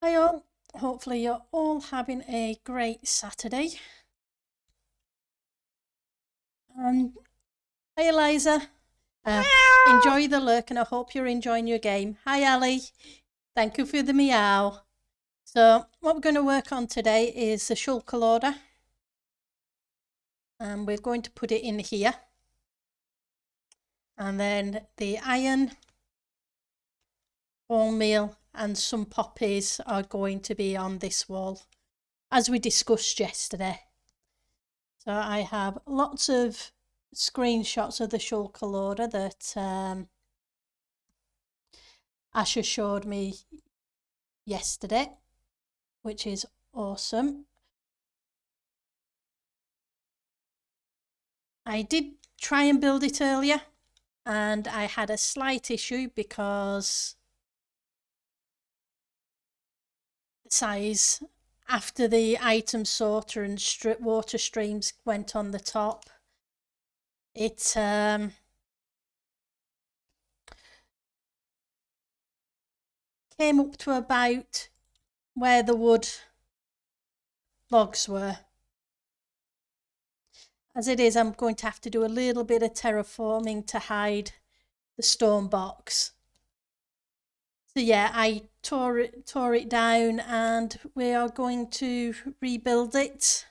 Hi all, hopefully you're all having a great Saturday. Hi Eliza, enjoy the look and I hope you're enjoying your game. Hi Ali, thank you for the meow. So what we're going to work on today is the shulker loader. And we're going to put it in here. And then the iron, bone meal and some poppies are going to be on this wall, as we discussed yesterday. So I have lots of screenshots of the shulker loader that Asher showed me yesterday, which is awesome. I did try and build it earlier and I had a slight issue because the size after the item sorter and water streams went on the top, it came up to about where the wood logs were. As it is, I'm going to have to do a little bit of terraforming to hide the stone box. So yeah, I tore it down and we are going to rebuild it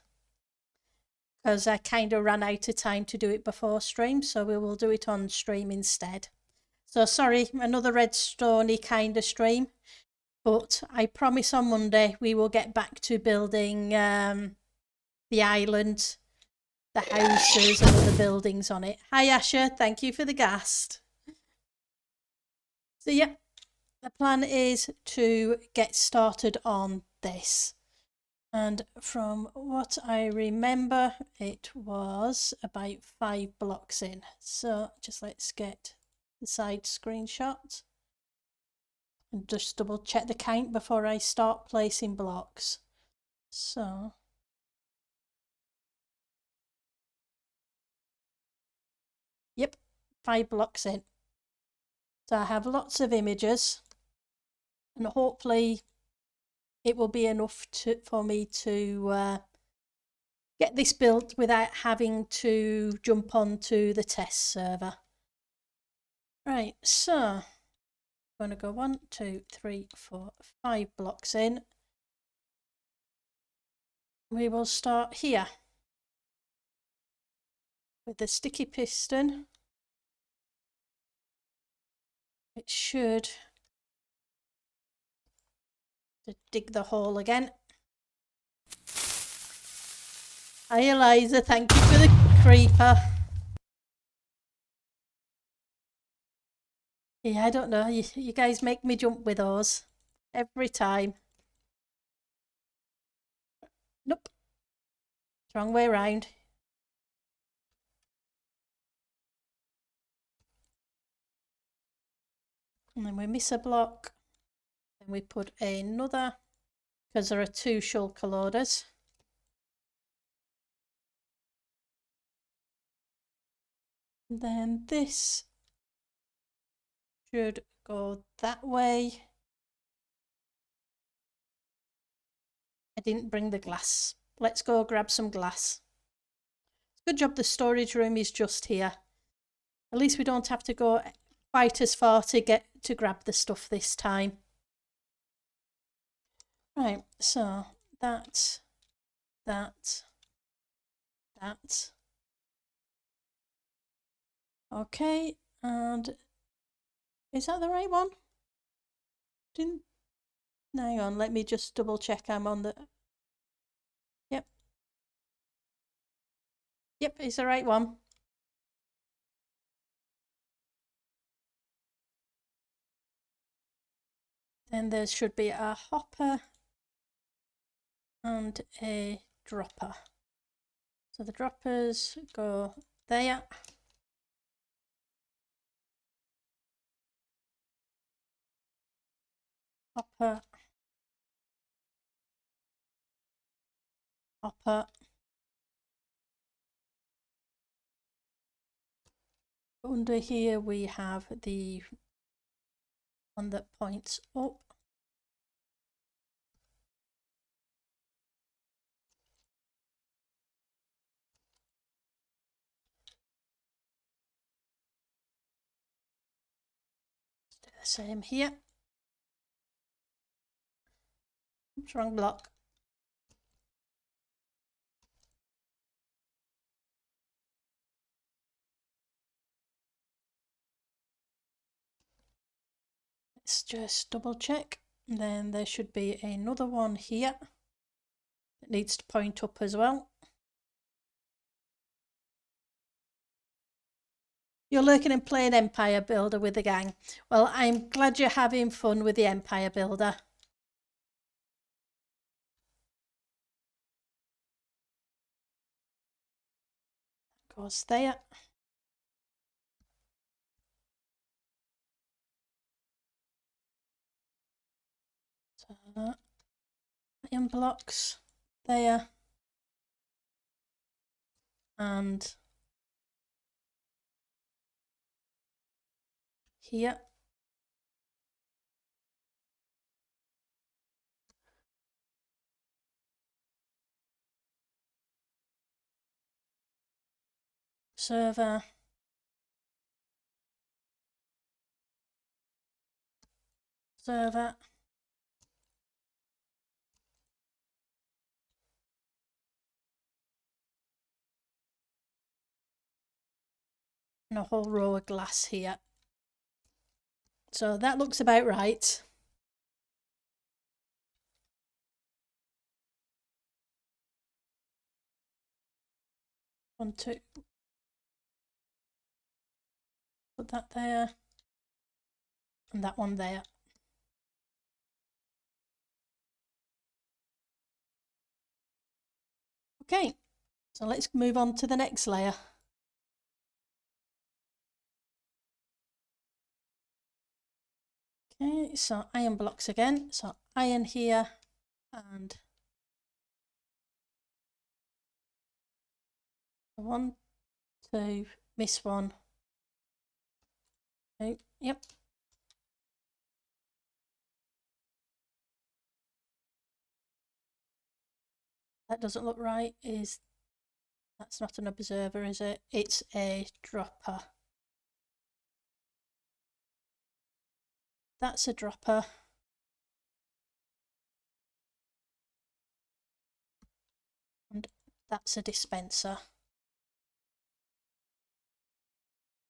because I kind of ran out of time to do it before stream, so we will do it on stream instead. So sorry, another redstoney kind of stream, but I promise on Monday we will get back to building the island, the houses and other buildings on it. Hi Asher, thank you for the ghast. So yeah, the plan is to get started on this. And from what I remember, it was about 5 blocks in. So just let's get the side screenshot and just double check the count before I start placing blocks. So yep, 5 blocks in. So I have lots of images and hopefully it will be enough for me to get this built without having to jump onto the test server. Right, so I'm going to go 1, 2, 3, 4, 5 blocks in. We will start here with the sticky piston. It should dig the hole again. Hi Eliza, thank you for the creeper. Yeah, I don't know, you guys make me jump with those every time. Nope, it's wrong way around. And then we miss a block, and we put another, because there are 2 shulker loaders. And then this should go that way. I didn't bring the glass. Let's go grab some glass. Good job the storage room is just here. At least we don't have to go quite as far to get to grab the stuff this time. Right, so that. Okay, and is that the right one? Didn't. Hang on, let me just double check I'm on the. Yep. Yep, it's the right one. Then there should be a hopper and a dropper. So the droppers go there. Hopper. Hopper. Under here we have the one that points up. the same here. Oops, wrong block. Let's just double check. And then there should be another one here that needs to point up as well. You're looking and playing Empire Builder with the gang. Well, I'm glad you're having fun with the Empire Builder. Goes there. So that iron blocks there. And here. Server. Server. And a whole row of glass here. So that looks about right. One, two. Put that there. And that one there. Okay, so let's move on to the next layer. Okay, so iron blocks again. So iron here and 1, 2, miss one. Okay, yep. That doesn't look right. That's not an observer, is it? It's a dropper. That's a dropper. And that's a dispenser.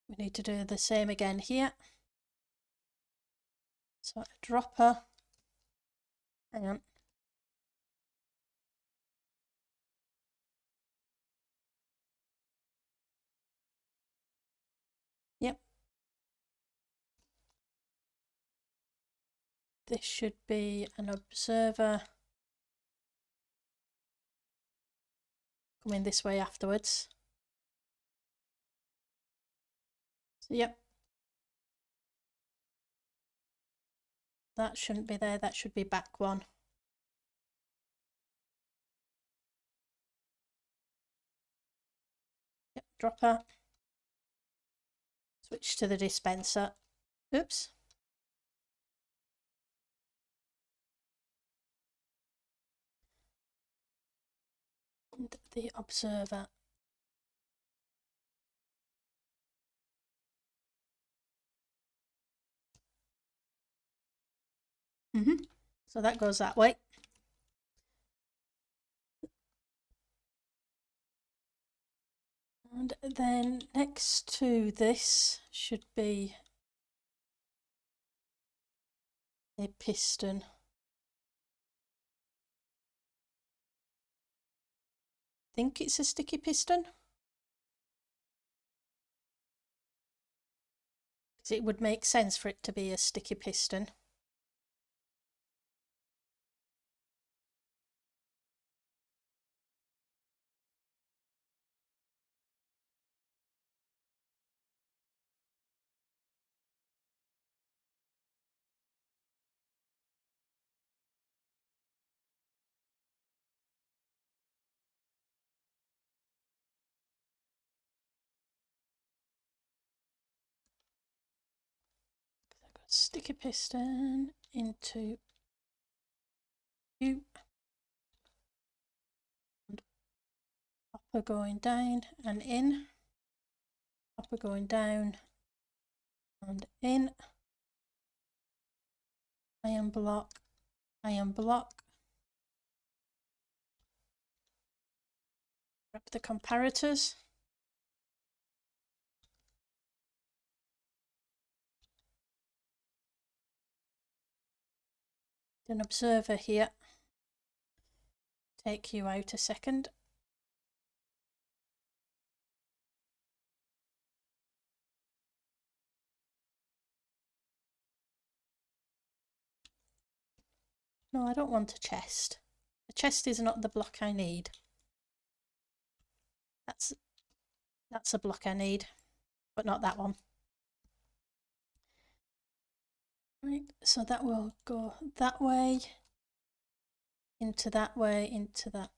We need to do the same again here. So a dropper. Hang on. Yep. This should be an observer. Coming this way afterwards. So, yep. That shouldn't be there, that should be back one. Yep, dropper. Switch to the dispenser. Oops. And the observer. So that goes that way. And then next to this should be a piston. I think it's a sticky piston. Because it would make sense for it to be a sticky piston. Sticky piston into U, and upper going down and in, upper going down and in, iron block, iron block. Grab the comparators. An observer here. Take you out a second. No, I don't want a chest. A chest is not the block I need. That's a block I need, but not that one. Right, so that will go that way, into that way, into that.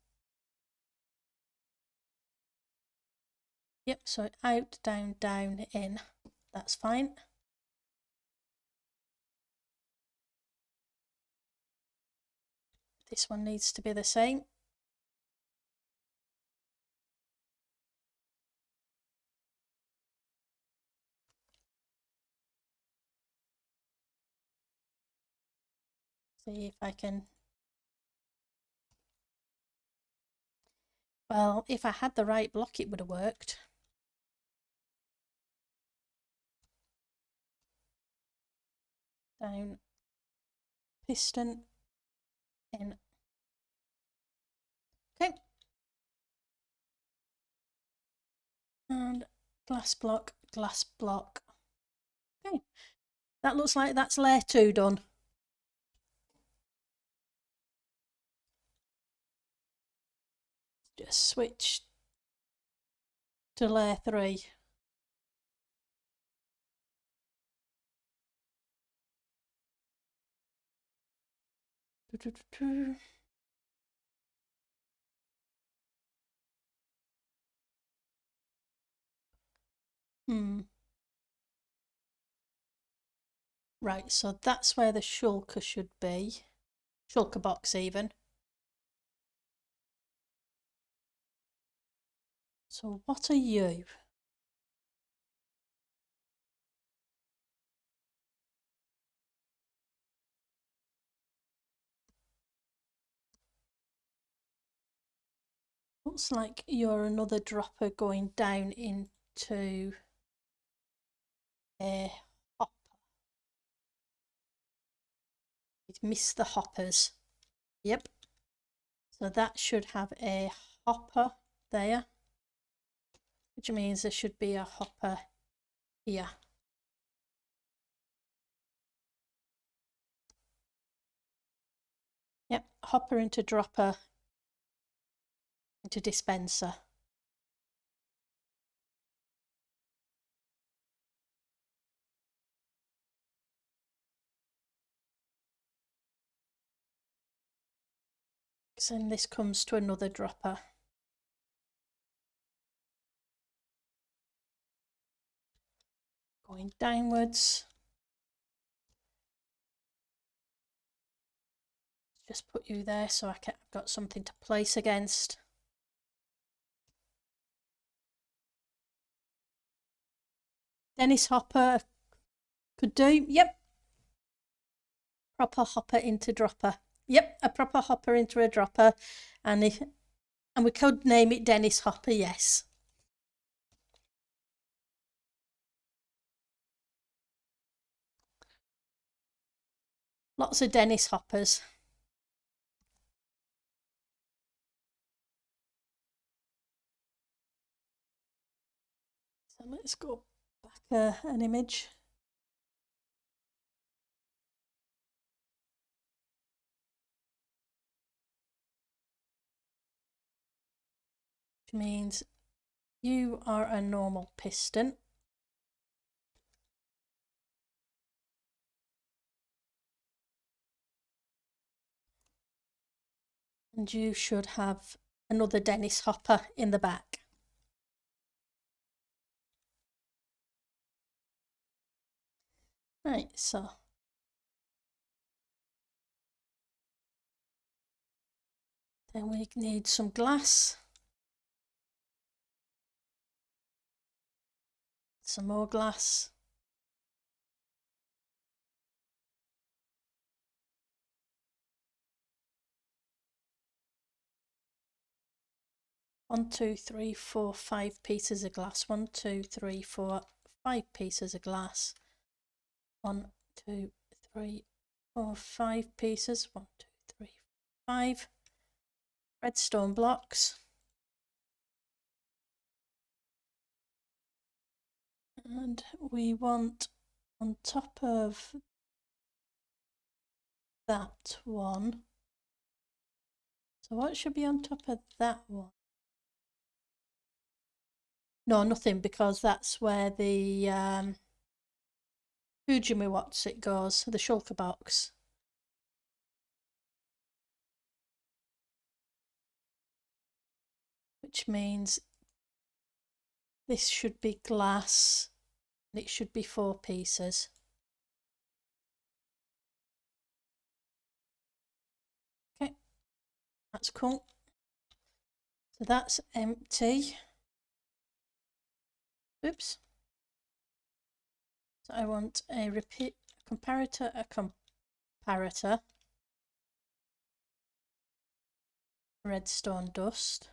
Yep, so out, down, down, in. That's fine. This one needs to be the same. See if I can. Well, if I had the right block, it would have worked. Down, piston, in. Okay. And glass block, glass block. Okay. That looks like that's layer 2 done. Just switch to layer 3. Right, so that's where the shulker should be. Shulker box even. So what are you? Looks like you're another dropper going down into a hopper. You've missed the hoppers. Yep. So that should have a hopper there, which means there should be a hopper here. Yep, hopper into dropper into dispenser. So then this comes to another dropper. Going downwards. Just put you there so I've got something to place against. Dennis hopper could do. Yep. Proper hopper into dropper. Yep, a proper hopper into a dropper. And we could name it Dennis Hopper, yes. Lots of Dennis Hoppers. So let's go back an image. Which means you are a normal piston. And you should have another Dennis Hopper in the back. Right, so then we need some glass. Some more glass. 1, 2, 3, 4, 5 pieces of glass. 1, 2, 3, 4, 5 pieces of glass. 1, 2, 3, 4, 5 pieces. 1, 2, 3, 5 redstone blocks. And we want on top of that one. So what should be on top of that one? No, nothing, because that's where the Fujimi Watts it goes, the Shulker box. Which means this should be glass and it should be 4 pieces. Okay, that's cool. So that's empty. Oops. So I want a repeat comparator, redstone dust.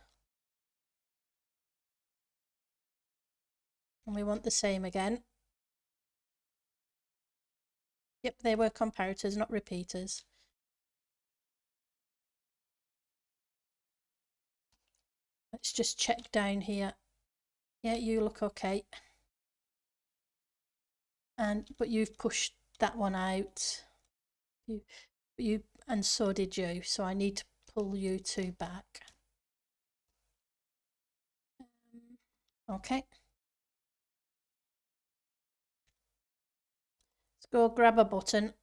And we want the same again. Yep, they were comparators, not repeaters. Let's just check down here. Yeah, you look okay. But you've pushed that one out. And so did you. So I need to pull you two back. Okay. Let's go grab a button.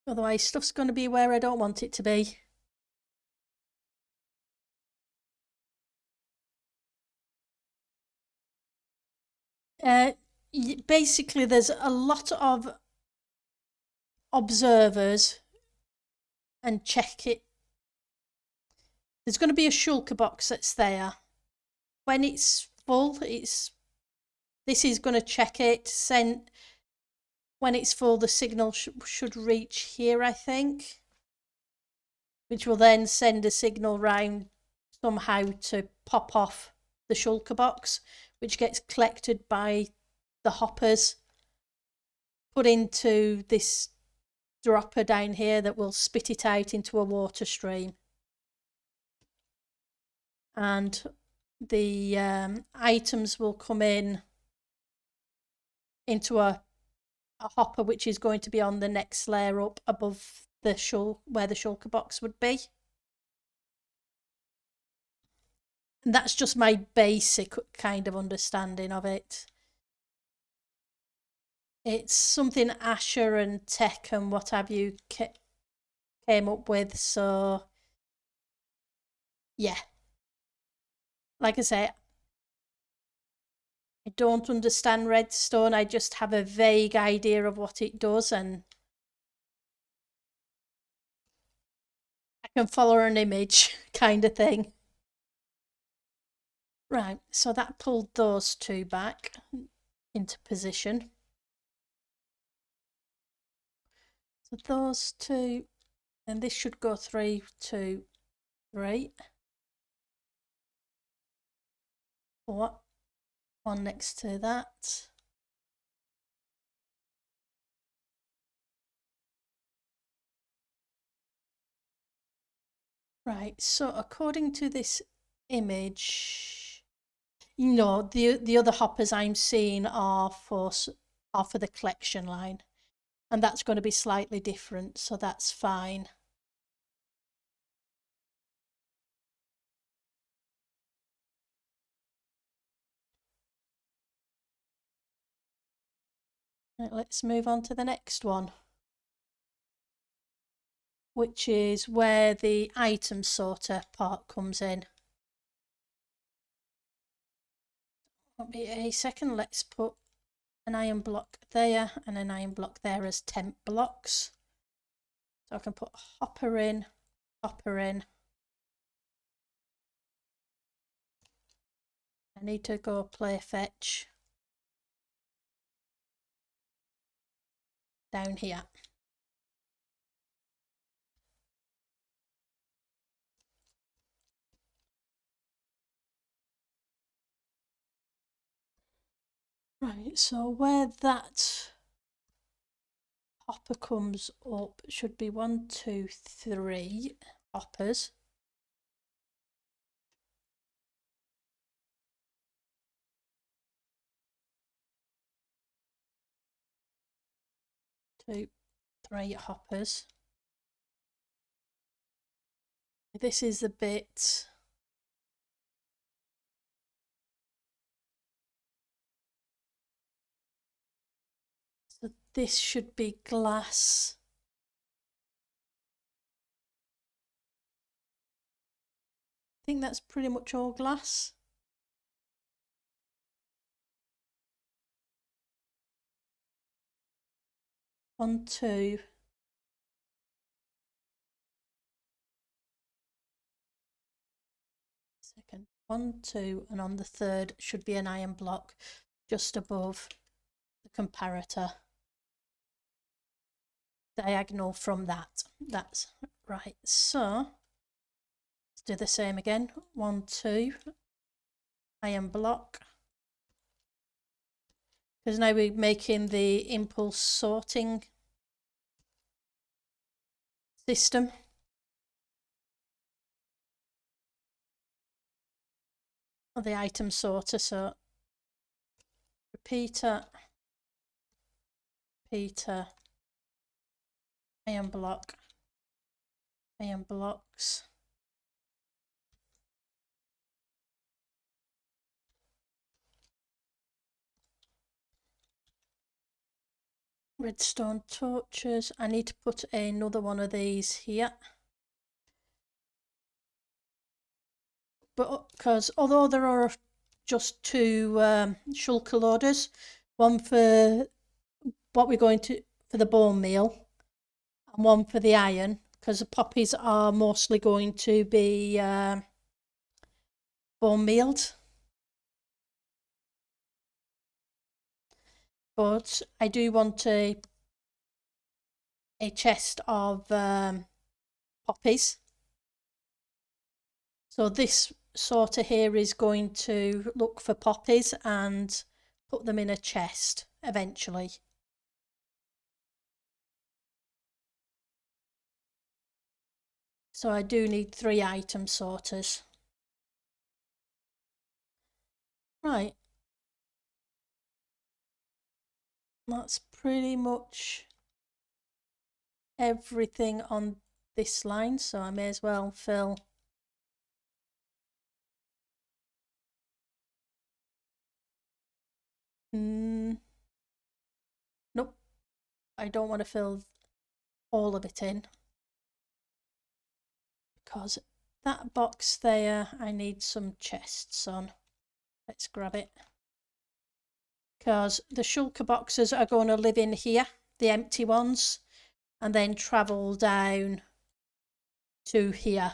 Otherwise, stuff's going to be where I don't want it to be. Basically, there's a lot of observers and check it. There's going to be a Shulker box that's there. When it's full, this is going to check it. When it's full, the signal should reach here, I think, which will then send a signal round somehow to pop off the Shulker box, which gets collected by the hoppers, put into this dropper down here that will spit it out into a water stream. And the items will come into a hopper, which is going to be on the next layer up above where the Shulker box would be. And that's just my basic kind of understanding of it. It's something Asher and Tech and what have you came up with. So yeah, like I say, I don't understand redstone. I just have a vague idea of what it does, and I can follow an image kind of thing. Right, so that pulled those two back into position. So those two, and this should go 3, 2, 3. 4. One next to that. Right, so according to this image, the other hoppers I'm seeing are for the collection line, and that's going to be slightly different, so that's fine. Right, let's move on to the next one, which is where the item sorter part comes in. Won't be a second. Let's put an iron block there and an iron block there as temp blocks. So I can put hopper in, hopper in. I need to go play fetch. down here. Right, so where that hopper comes up should be 1, 2, 3 hoppers. Two, 3 hoppers. This is the bit so this should be glass. I think that's pretty much all glass. One, two. Second, 1, 2, and on the third should be an iron block just above the comparator. Diagonal from that. That's right. So let's do the same again. 1, 2, iron block. Because now we're making the impulse sorting system. Or the item sorter. So repeater, iron block, iron blocks. Redstone torches. I need to put another one of these here. But because although there are just 2 shulker loaders, one for what we're going to for the bone meal and one for the iron, because the poppies are mostly going to be bone mealed. But I do want a chest of poppies. So this sorter here is going to look for poppies and put them in a chest eventually. So I do need 3 item sorters. Right. That's pretty much everything on this line, so I may as well fill nope, I don't want to fill all of it in because that box there I need some chests on. Let's grab it because the shulker boxes are going to live in here, the empty ones, and then travel down to here.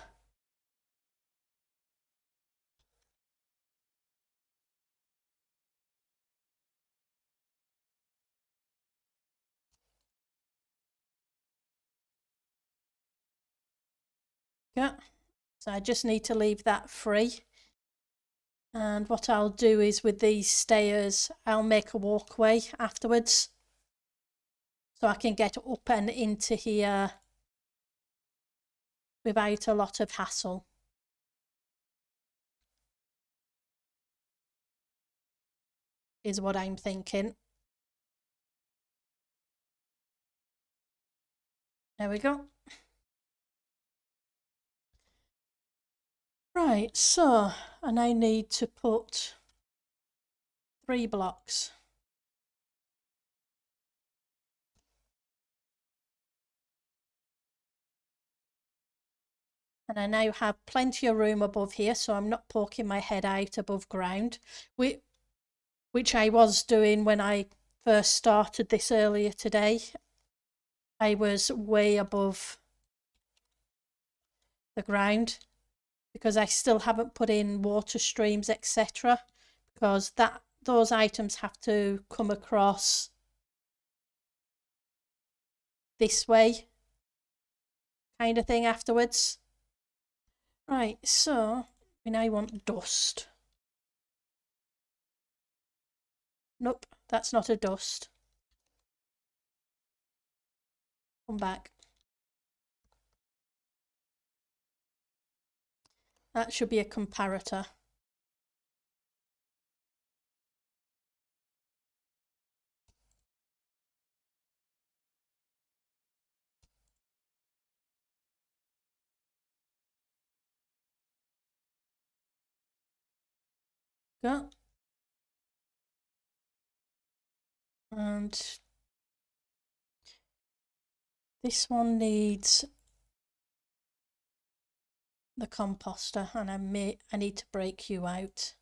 Yeah, so I just need to leave that free. And what I'll do is with these stairs, I'll make a walkway afterwards so I can get up and into here without a lot of hassle. Is what I'm thinking. There we go. Right, so I now need to put 3 blocks. And I now have plenty of room above here, so I'm not poking my head out above ground, which I was doing when I first started this earlier today. I was way above the ground because I still haven't put in water streams, etc. because those items have to come across this way kind of thing afterwards. Right, so we now want dust. Nope, that's not a dust. Come back. That should be a comparator. Go. And this one needs the composter, and I need to break you out.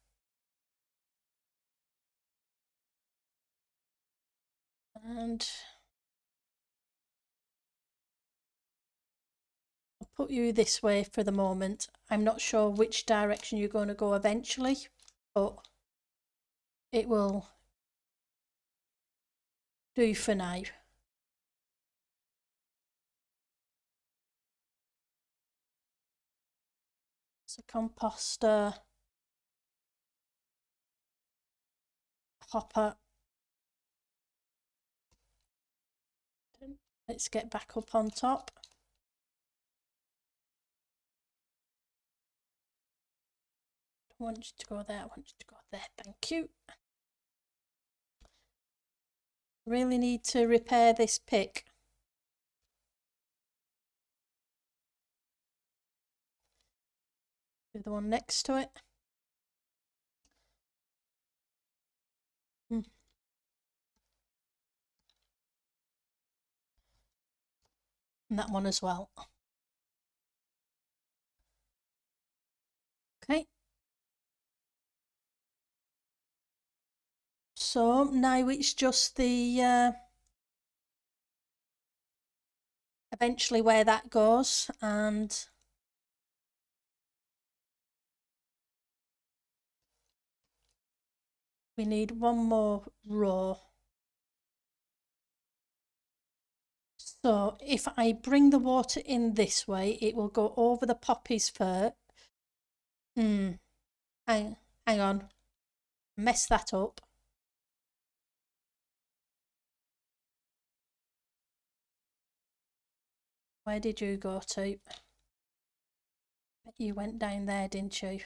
And I'll put you this way for the moment. I'm not sure which direction you're going to go eventually, but it will do for now. So composter, hopper. Let's get back up on top. I want you to go there, I want you to go there, thank you. Really need to repair this pick. Do the one next to it. And that one as well. Okay. So now it's just the eventually where that goes, and we need one more row. So if I bring the water in this way, it will go over the poppies first. Hang on. Mess that up. Where did you go to? You went down there, didn't you?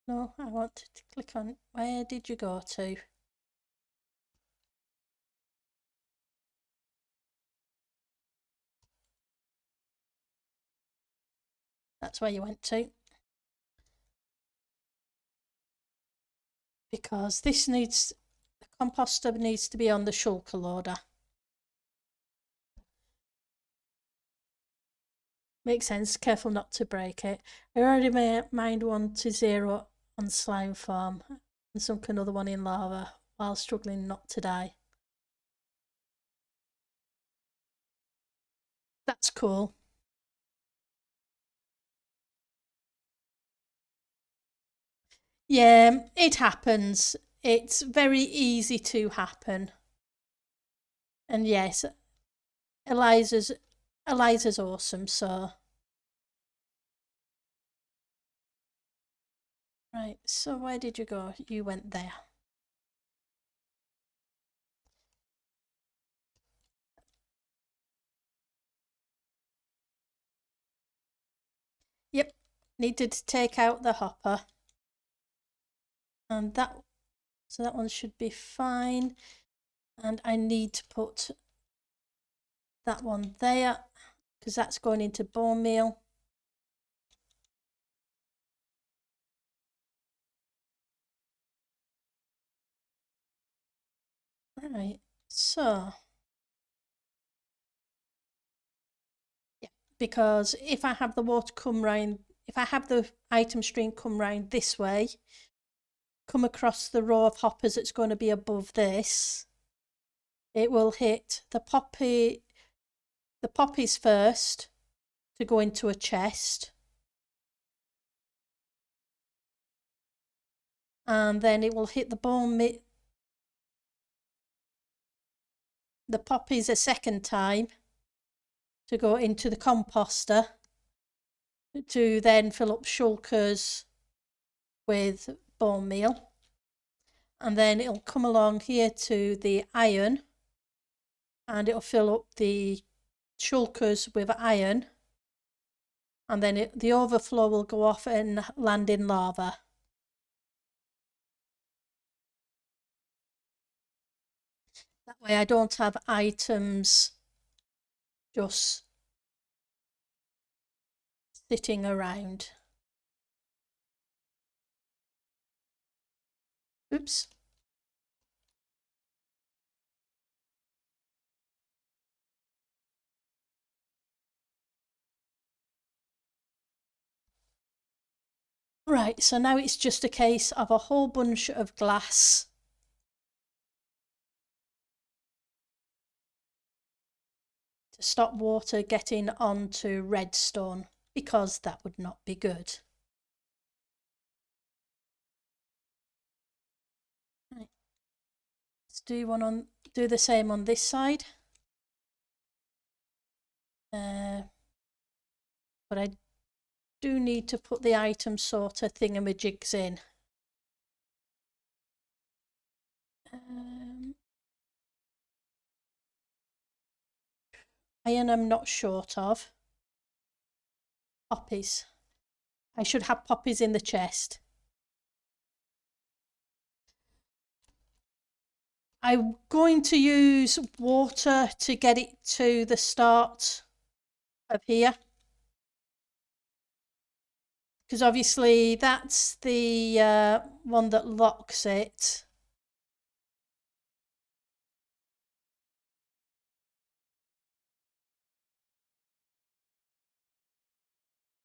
No, I wanted to click on, where did you go to? That's where you went to. Because this needs, the composter needs to be on the shulker loader. Makes sense, careful not to break it. I already mined 1 to 0 on slime farm and sunk another one in lava while struggling not to die. That's cool. Yeah, it happens. It's very easy to happen. And yes, Eliza's awesome, so. Right, so where did you go? You went there. Yep, needed to take out the hopper. And so that one should be fine. And I need to put that one there because that's going into bone meal. Right, so yeah, because if I have the water come round, if I have the item stream come round this way, come across the row of hoppers that's going to be above this, it will hit the poppy the poppies first to go into a chest. And then it will hit the the poppies a second time to go into the composter to then fill up shulkers with bone meal. And then it'll come along here to the iron and it'll fill up the shulkers with iron, and then the overflow will go off and land in lava. That way I don't have items just sitting around. Oops. Right, so now it's just a case of a whole bunch of glass. To stop water getting onto redstone, because that would not be good. Right. Let's do the same on this side. But I do need to put the item sorter thingamajigs in. Iron I'm not short of. Poppies. I should have poppies in the chest. I'm going to use water to get it to the start of here. Because obviously that's the one that locks it.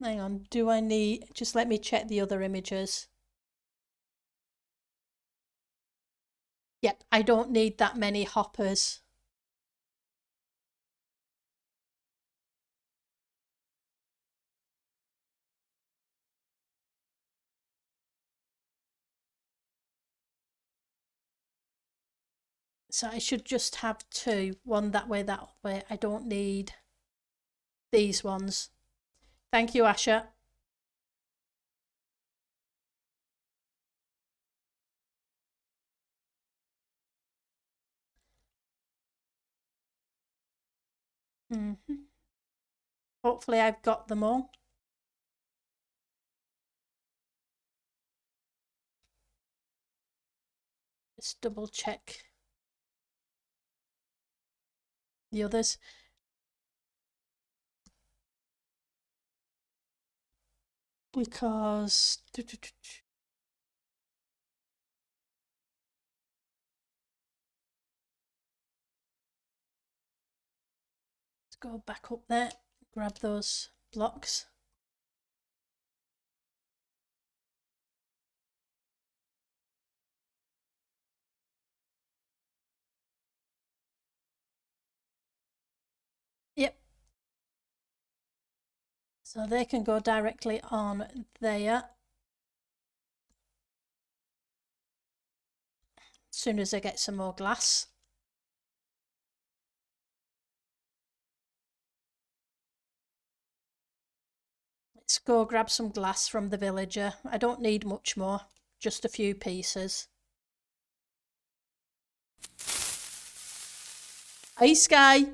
Hang on, do I need, just let me check the other images. Yep, I don't need that many hoppers. So I should just have two, one that way, that way. I don't need these ones. Thank you, Asha. Hopefully I've got them all. Just double check the others. Because let's go back up there, grab those blocks. Yep. So they can go directly on there. As soon as I get some more glass. Let's go grab some glass from the villager. I don't need much more, just a few pieces. Hey Sky!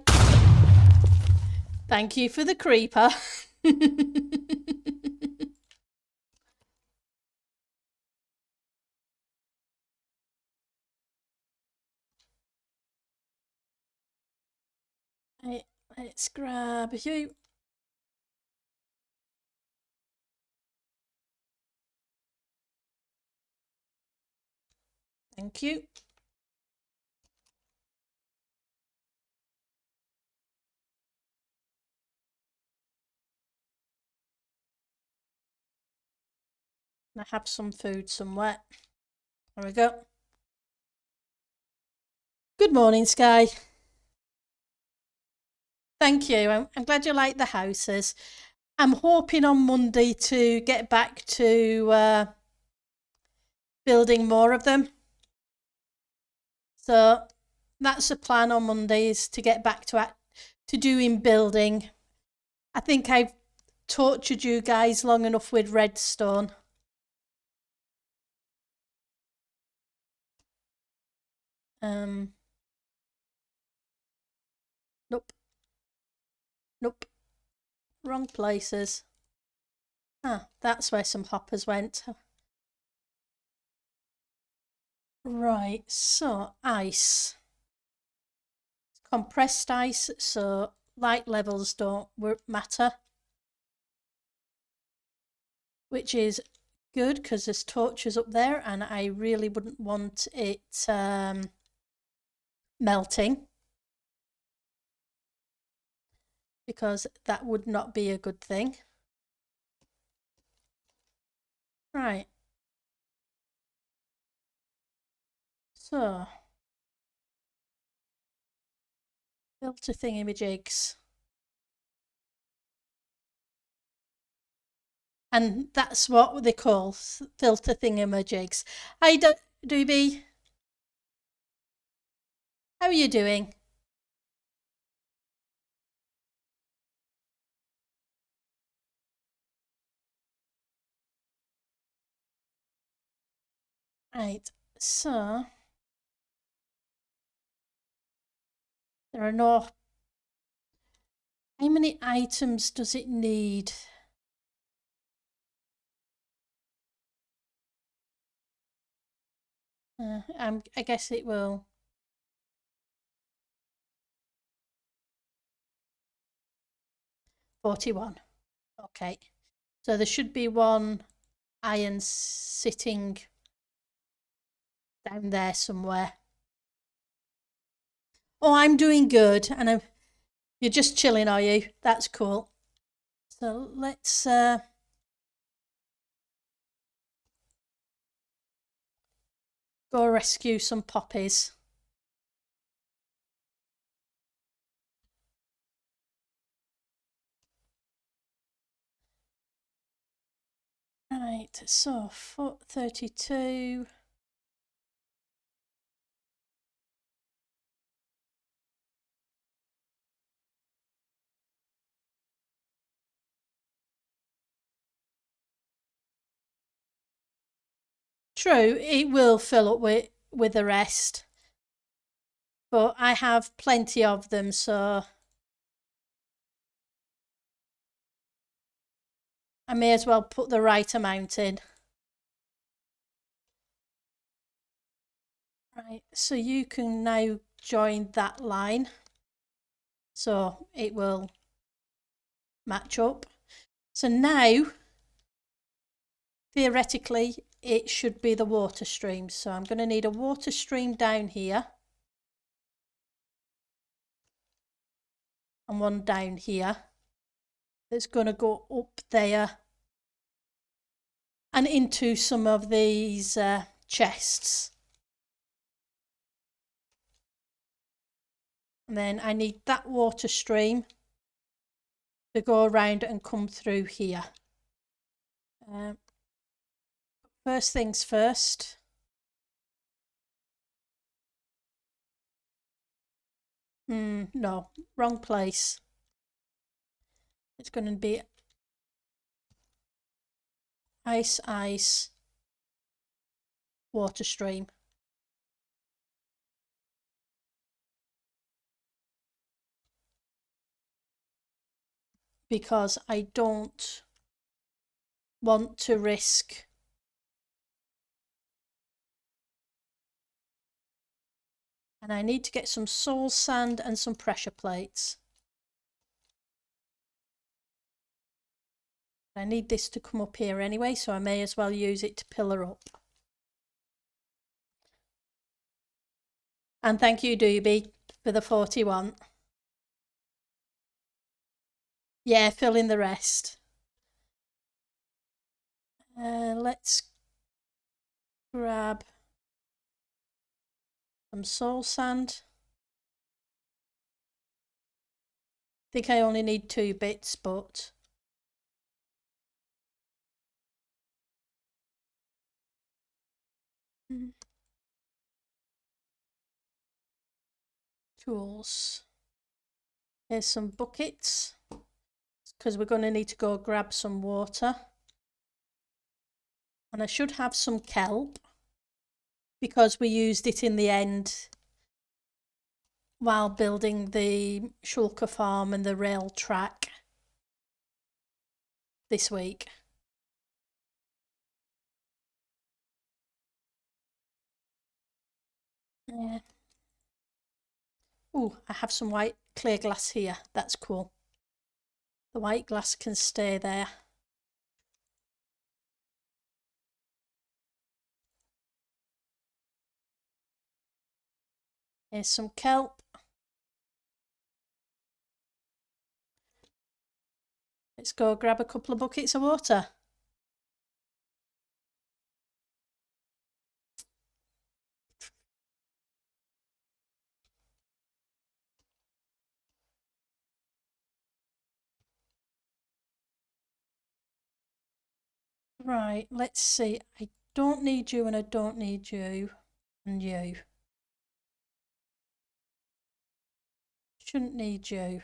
Thank you for the creeper. Right, let's grab you. Thank you. I have some food somewhere. There we go. Good morning, Sky. Thank you. I'm glad you like the houses. I'm hoping on Monday to get back to building more of them. So that's the plan on Monday, is to get back to doing building. I think I've tortured you guys long enough with redstone. Nope. Nope. Wrong places. Ah, that's where some hoppers went. Right, so ice. Compressed ice, so light levels don't matter. Which is good because there's torches up there and I really wouldn't want it melting, because that would not be a good thing. Right. So, filter thingamajigs. And that's what they call filter thingamajigs. Hi, Doobie. How are you doing? Right, so there are no. How many items does it need? I guess it will. 41. Okay. So there should be one iron sitting down there somewhere. Oh, I'm doing good. And you're just chilling, are you? That's cool. So let's go rescue some poppies. Right, so 32. True, it will fill up with the rest. But I have plenty of them, so I may as well put the right amount in. Right, so you can now join that line. So it will match up. So now, theoretically, it should be the water stream. So I'm going to need a water stream down here. And one down here. That's going to go up there. And into some of these chests. And then I need that water stream to go around and come through here. First things first. No, wrong place. It's going to be ice, ice, water stream. Because I don't want to risk and I need to get some soul sand and some pressure plates. I need this to come up here anyway, so I may as well use it to pillar up. And thank you, Doobie, for the 41. Yeah, fill in the rest. Let's grab some soul sand. think I only need 2 bits, but tools. Here's some buckets, because we're going to need to go grab some water. And I should have some kelp, because we used it in the end while building the Shulker farm and the rail track this week. Yeah. Oh, I have some white clear glass here. That's cool. The white glass can stay there. Here's some kelp. Let's go grab a couple of buckets of water. Right, let's see. I don't need you and I don't need you and you. Shouldn't need you.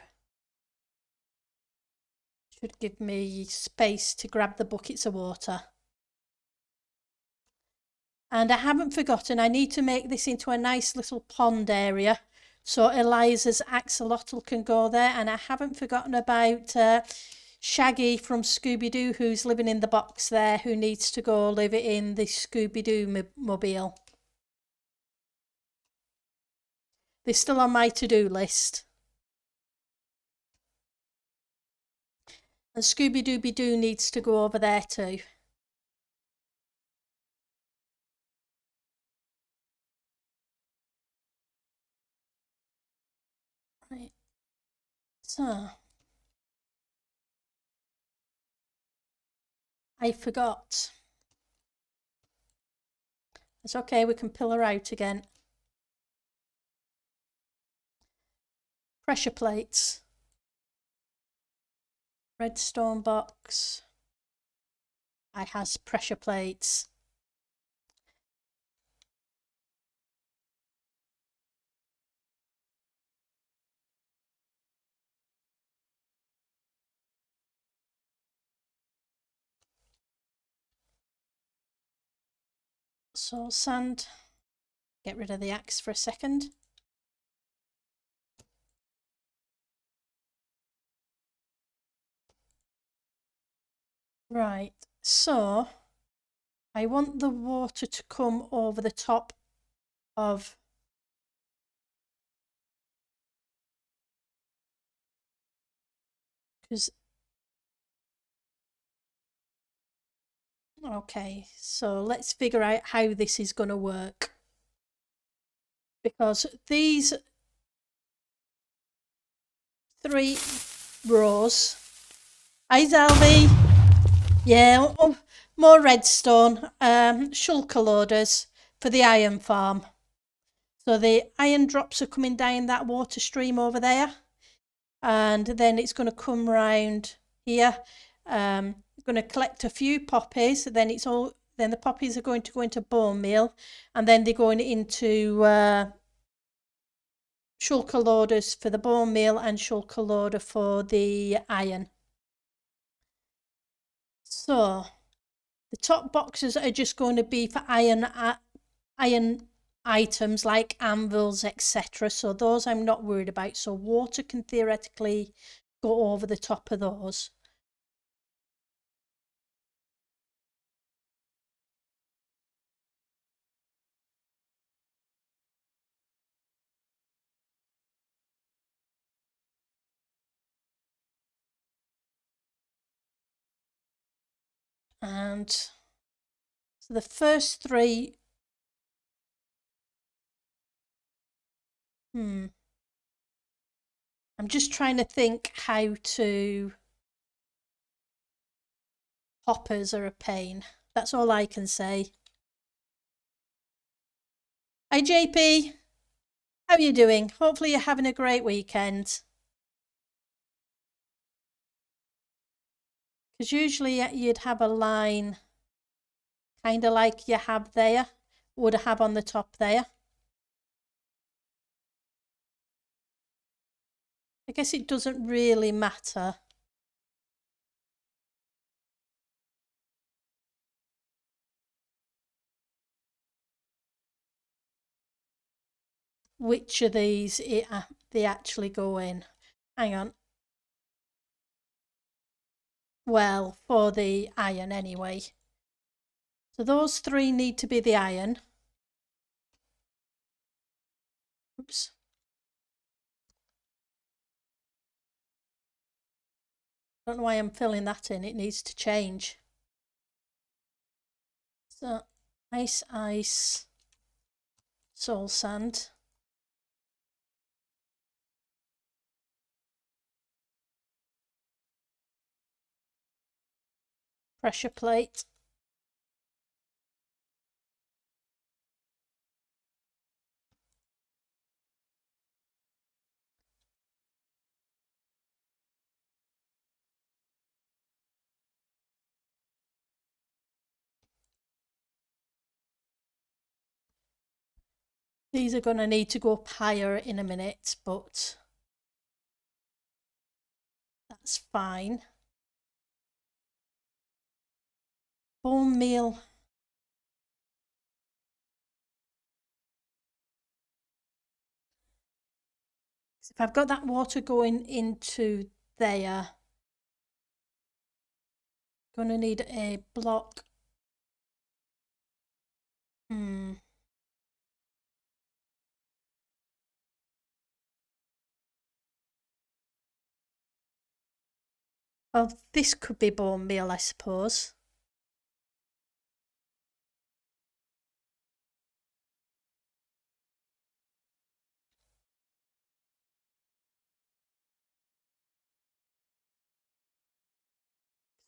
Should give me space to grab the buckets of water. And I haven't forgotten, I need to make this into a nice little pond area so Eliza's axolotl can go there. And I haven't forgotten about Shaggy from Scooby-Doo, who's living in the box there, who needs to go live in the Scooby-Doo mobile. They're still on my to-do list. And Scooby-Dooby-Doo needs to go over there too. Right. So, I forgot. It's okay, we can pull her out again. Pressure plates. Redstone box. I has pressure plates. So sand. Get rid of the axe for a second. Right, so I want the water to come over the top of because okay, so let's figure out how this is going to work, because these 3 rows. Hi Zalvi. Yeah, oh, more redstone, shulker loaders for the iron farm. So the iron drops are coming down that water stream over there, and then it's going to come round here. Going to collect a few poppies. Then the poppies are going to go into bone meal, and then they're going into shulker loaders for the bone meal and shulker loader for the iron. So the top boxes are just going to be for iron items like anvils, etc. So those I'm not worried about. So water can theoretically go over the top of those. And so the first 3, I'm just trying to think how to. Hoppers are a pain. That's all I can say. Hi JP, how are you doing? Hopefully you're having a great weekend. Because usually you'd have a line kind of like you have there, would have on the top there. I guess it doesn't really matter. Which of these they actually go in. Hang on. Well, for the iron anyway. So those three need to be the iron. Oops. I don't know why I'm filling that in. It needs to change. So ice, soul sand. Pressure plate. These are going to need to go up higher in a minute, but that's fine. Bone meal. If I've got that water going into there, I'm going to need a block. Well, this could be bone meal, I suppose.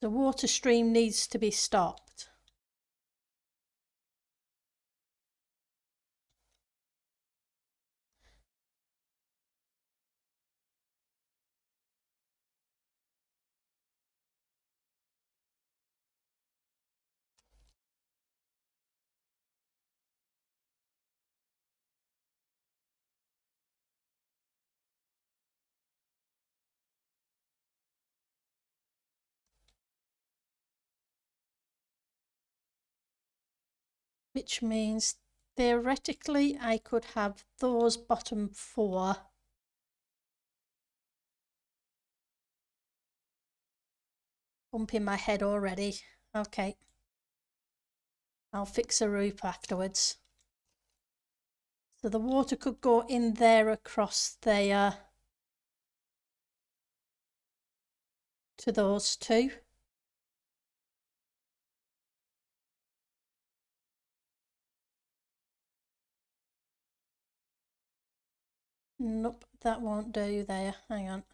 The water stream needs to be stopped. Which means theoretically I could have those bottom four bumping my head already. Okay, I'll fix a roof afterwards. So the water could go in there across there to those two. Nope, that won't do there. Hang on.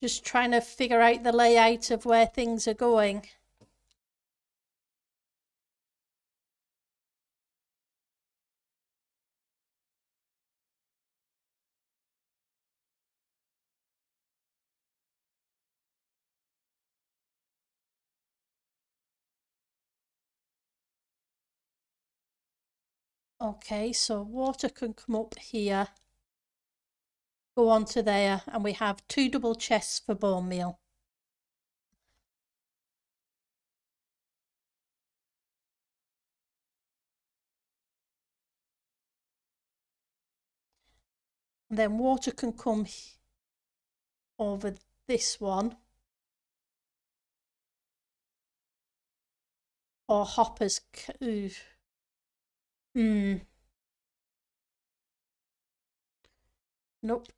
Just trying to figure out the layout of where things are going. Okay, so water can come up here, go on to there, and we have 2 double chests for bone meal. And then water can come over this one. Or hoppers. Nope.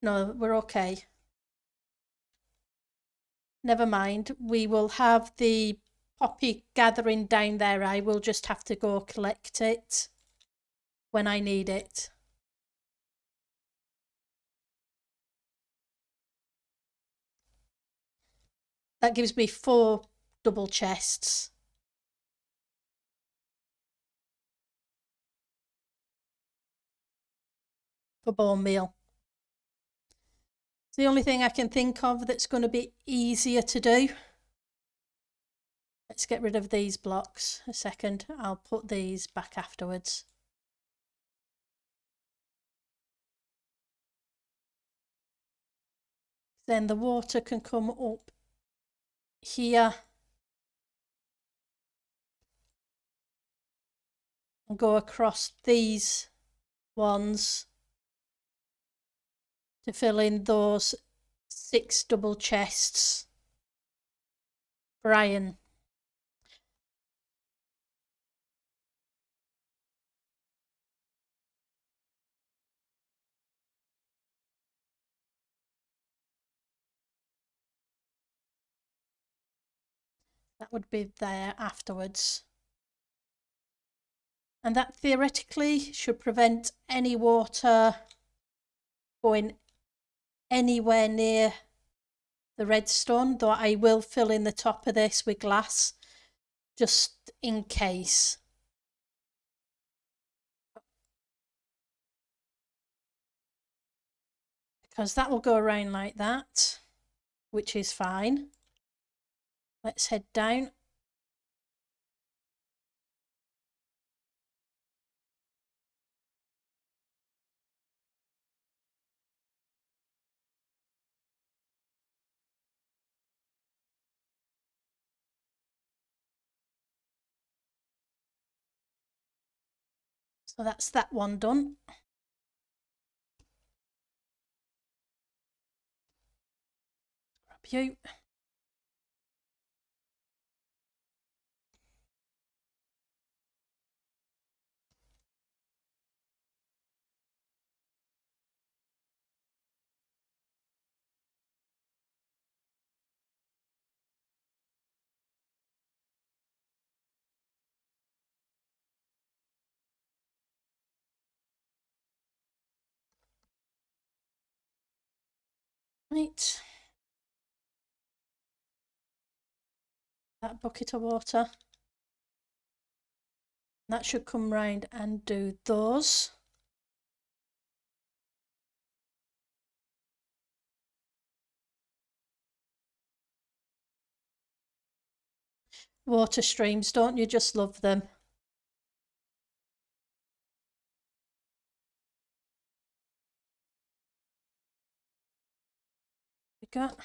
No, we're okay. Never mind. We will have the poppy gathering down there. I will just have to go collect it when I need it. That gives me 4 double chests. For bone meal. It's the only thing I can think of that's going to be easier to do. Let's get rid of these blocks a second. I'll put these back afterwards. Then the water can come up here and go across these ones to fill in those 6 double chests for iron. That would be there afterwards. And that theoretically should prevent any water going anywhere near the redstone, though I will fill in the top of this with glass just in case. Because that will go around like that, which is fine. Let's head down. So that's that one done. Grab you. Right. That bucket of water. That should come round and do those. Water streams, don't you just love them? We got.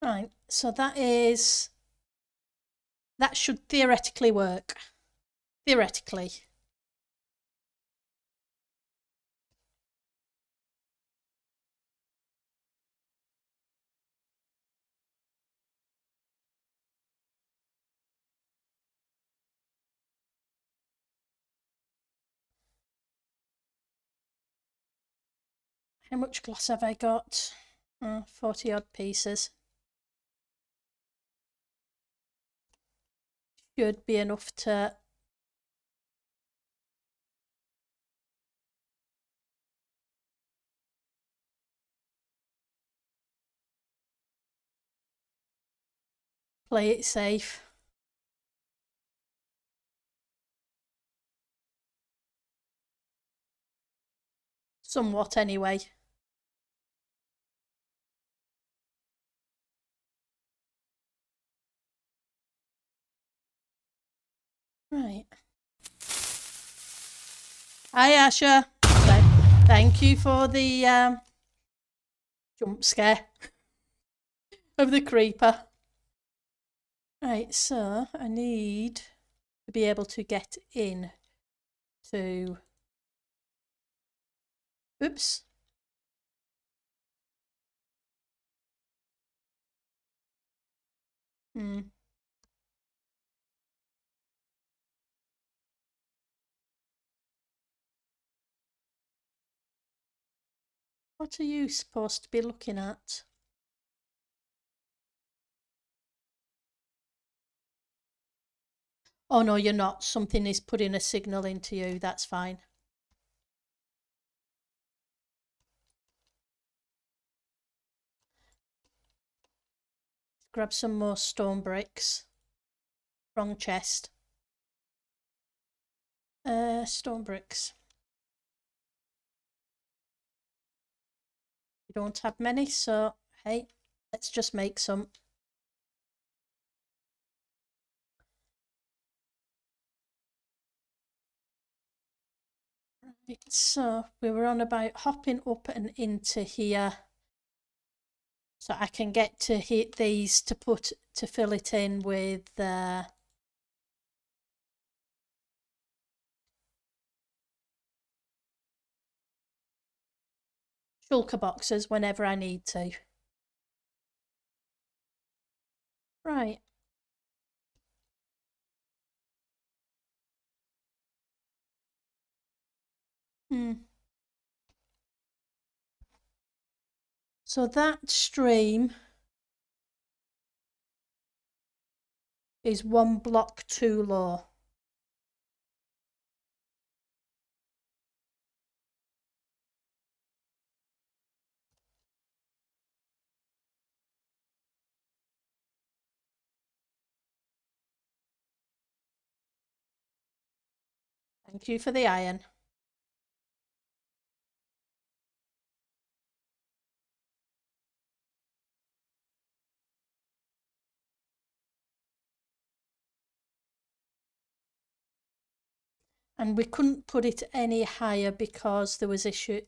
Right, so that should theoretically work. Theoretically. How much glass have I got? 40 odd pieces. Should be enough to play it safe. Somewhat anyway. Right. Hi Asha. Thank you for the jump scare of the creeper. Right, so I need to be able to get in to... Oops. What are you supposed to be looking at? Oh no, you're not. Something is putting a signal into you. That's fine. Grab some more stone bricks. Wrong chest. Stone bricks. We don't have many, so hey, let's just make some. Right, so we were on about hopping up and into here, so I can get to hit these to fill it in with shulker boxes whenever I need to. Right. So that stream is 1 block too low. Thank you for the iron. And we couldn't put it any higher because there was issue.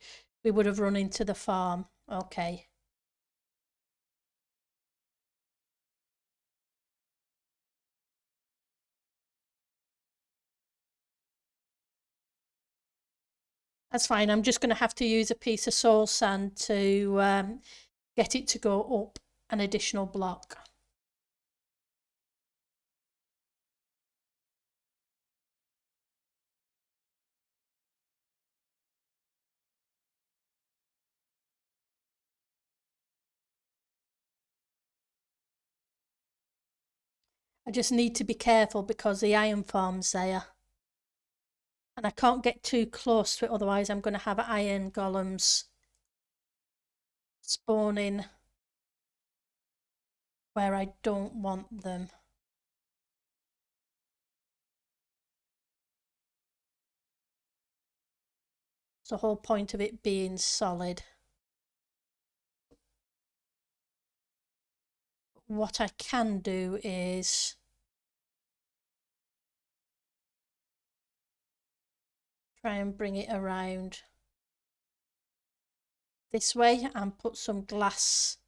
We would have run into the farm. Okay. That's fine. I'm just going to have to use a piece of soul sand to get it to go up an additional block. I just need to be careful because the iron farm's there. And I can't get too close to it, otherwise I'm going to have iron golems spawning where I don't want them. It's the whole point of it being solid. What I can do is try and bring it around this way and put some glass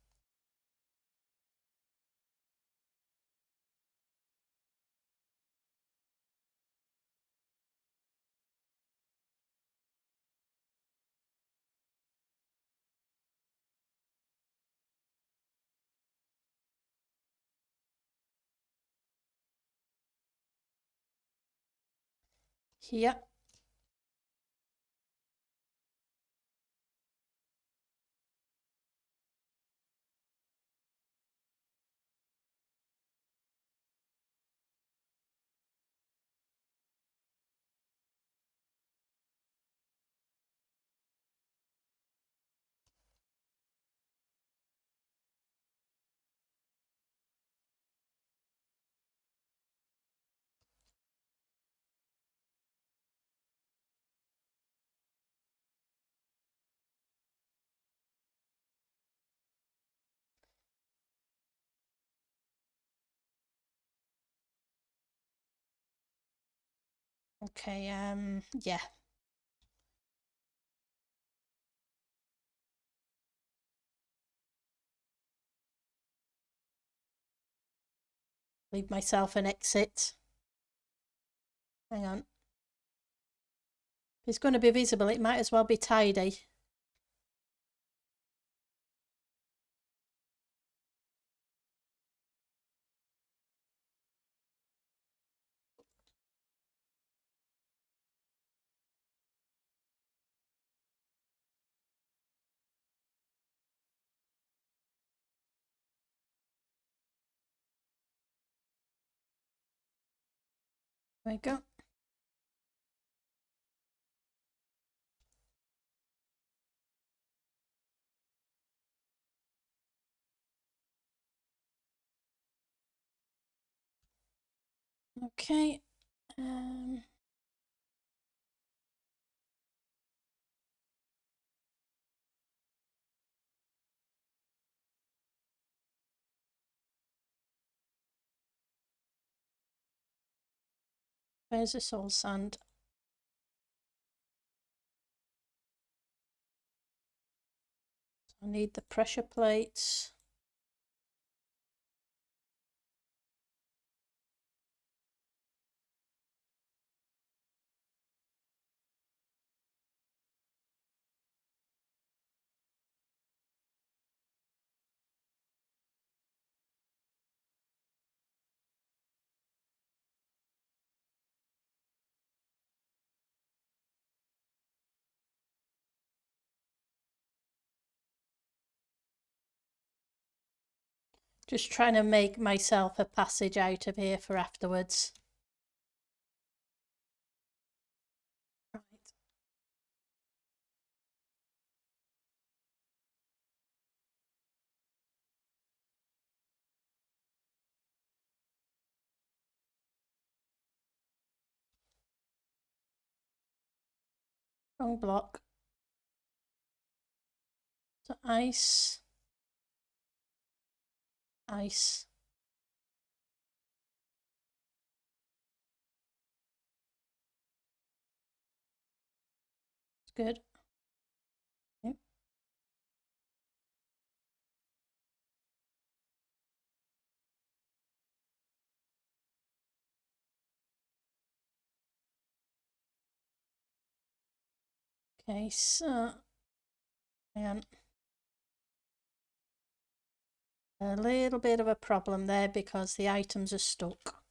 here. Okay, yeah. Leave myself an exit. Hang on. If it's going to be visible, it might as well be tidy. There we go. Okay. Where's this old sand? I need the pressure plates. Just trying to make myself a passage out of here for afterwards. Right. Wrong block. So ice. Ice. It's good. Okay. Okay, so hang on. A little bit of a problem there because the items are stuck.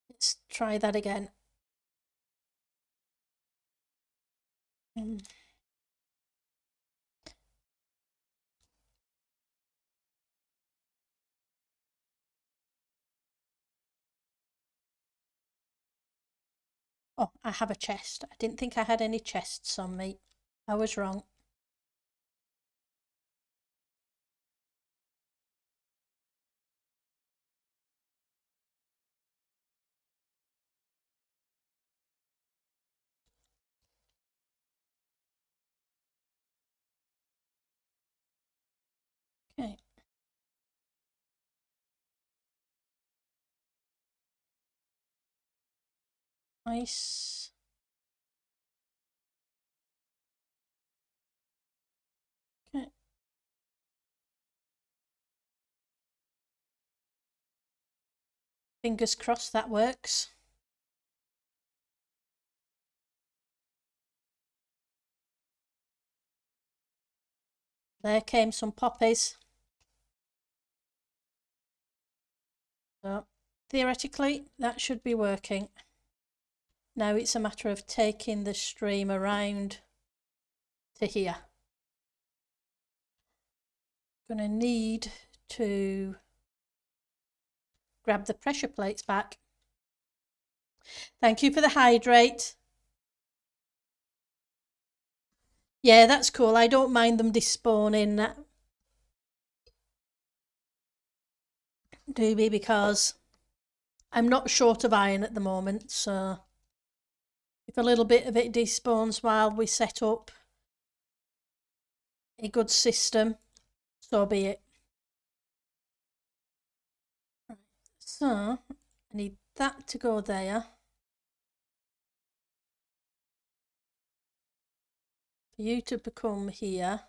Let's try that again. Oh, I have a chest. I didn't think I had any chests on me. I was wrong. Okay. Ice. Okay. Fingers crossed that works. There came some poppies. So theoretically, that should be working. Now it's a matter of taking the stream around to here. Gonna need to grab the pressure plates back. Thank you for the hydrate. Yeah, that's cool. I don't mind them despawning. Do we? Because I'm not short of iron at the moment, so if a little bit of it despawns while we set up a good system, so be it. Right. So I need that to go there. For you to become here.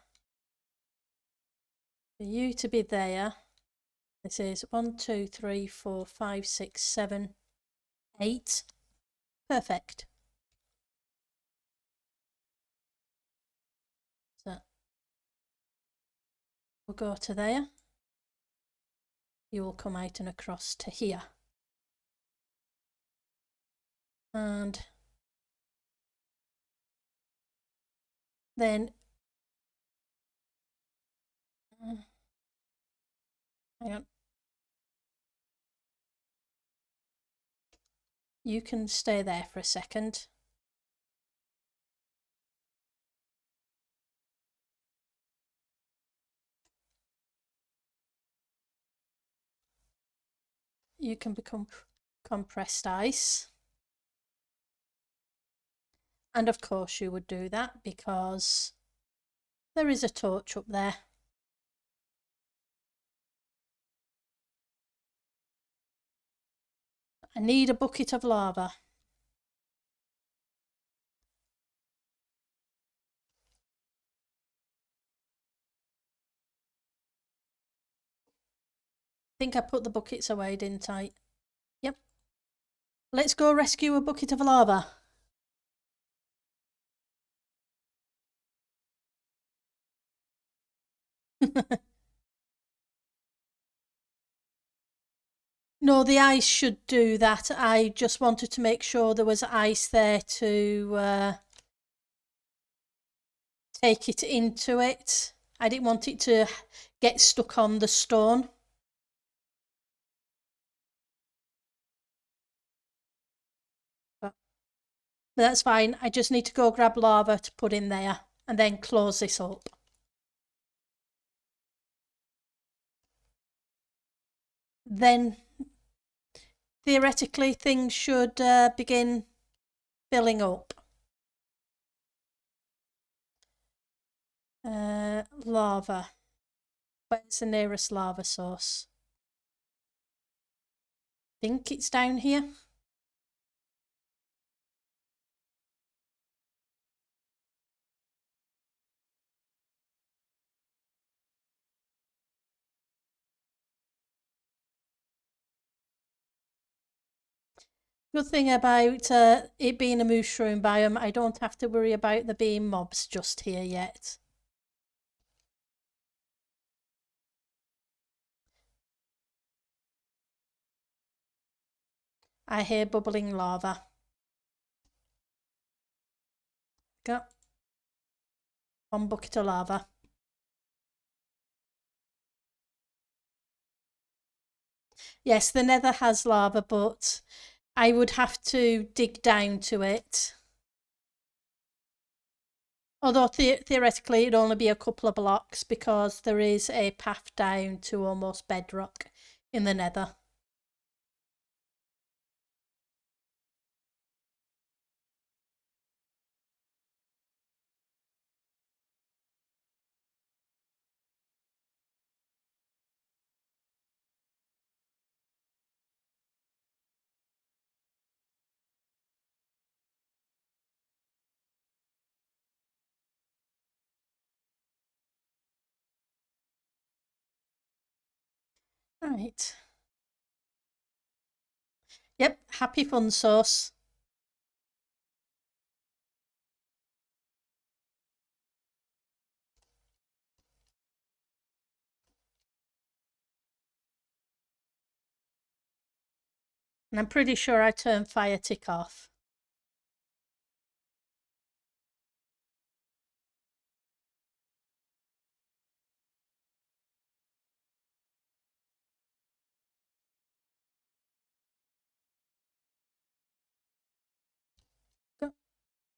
For you to be there. This is 1, 2, 3, 4, 5, 6, 7, 8. Perfect. So we'll go to there. You will come out and across to here. And then Hang on. You can stay there for a second. You can become compressed ice. And of course you would do that because there is a torch up there. I need a bucket of lava. I think I put the buckets away, didn't I? Yep. Let's go rescue a bucket of lava. No, the ice should do that. I just wanted to make sure there was ice there to take it into it. I didn't want it to get stuck on the stone. But that's fine. I just need to go grab lava to put in there and then close this up. Then theoretically things should begin filling up. Lava. Where's the nearest lava source? I think it's down here. Good thing about it being a mushroom biome, I don't have to worry about there being mobs just here yet. I hear bubbling lava. Got 1 bucket of lava. Yes, the nether has lava, but I would have to dig down to it. Although theoretically it'd only be a couple of blocks because there is a path down to almost bedrock in the nether. Right. Yep, happy fun sauce. And I'm pretty sure I turned fire tick off.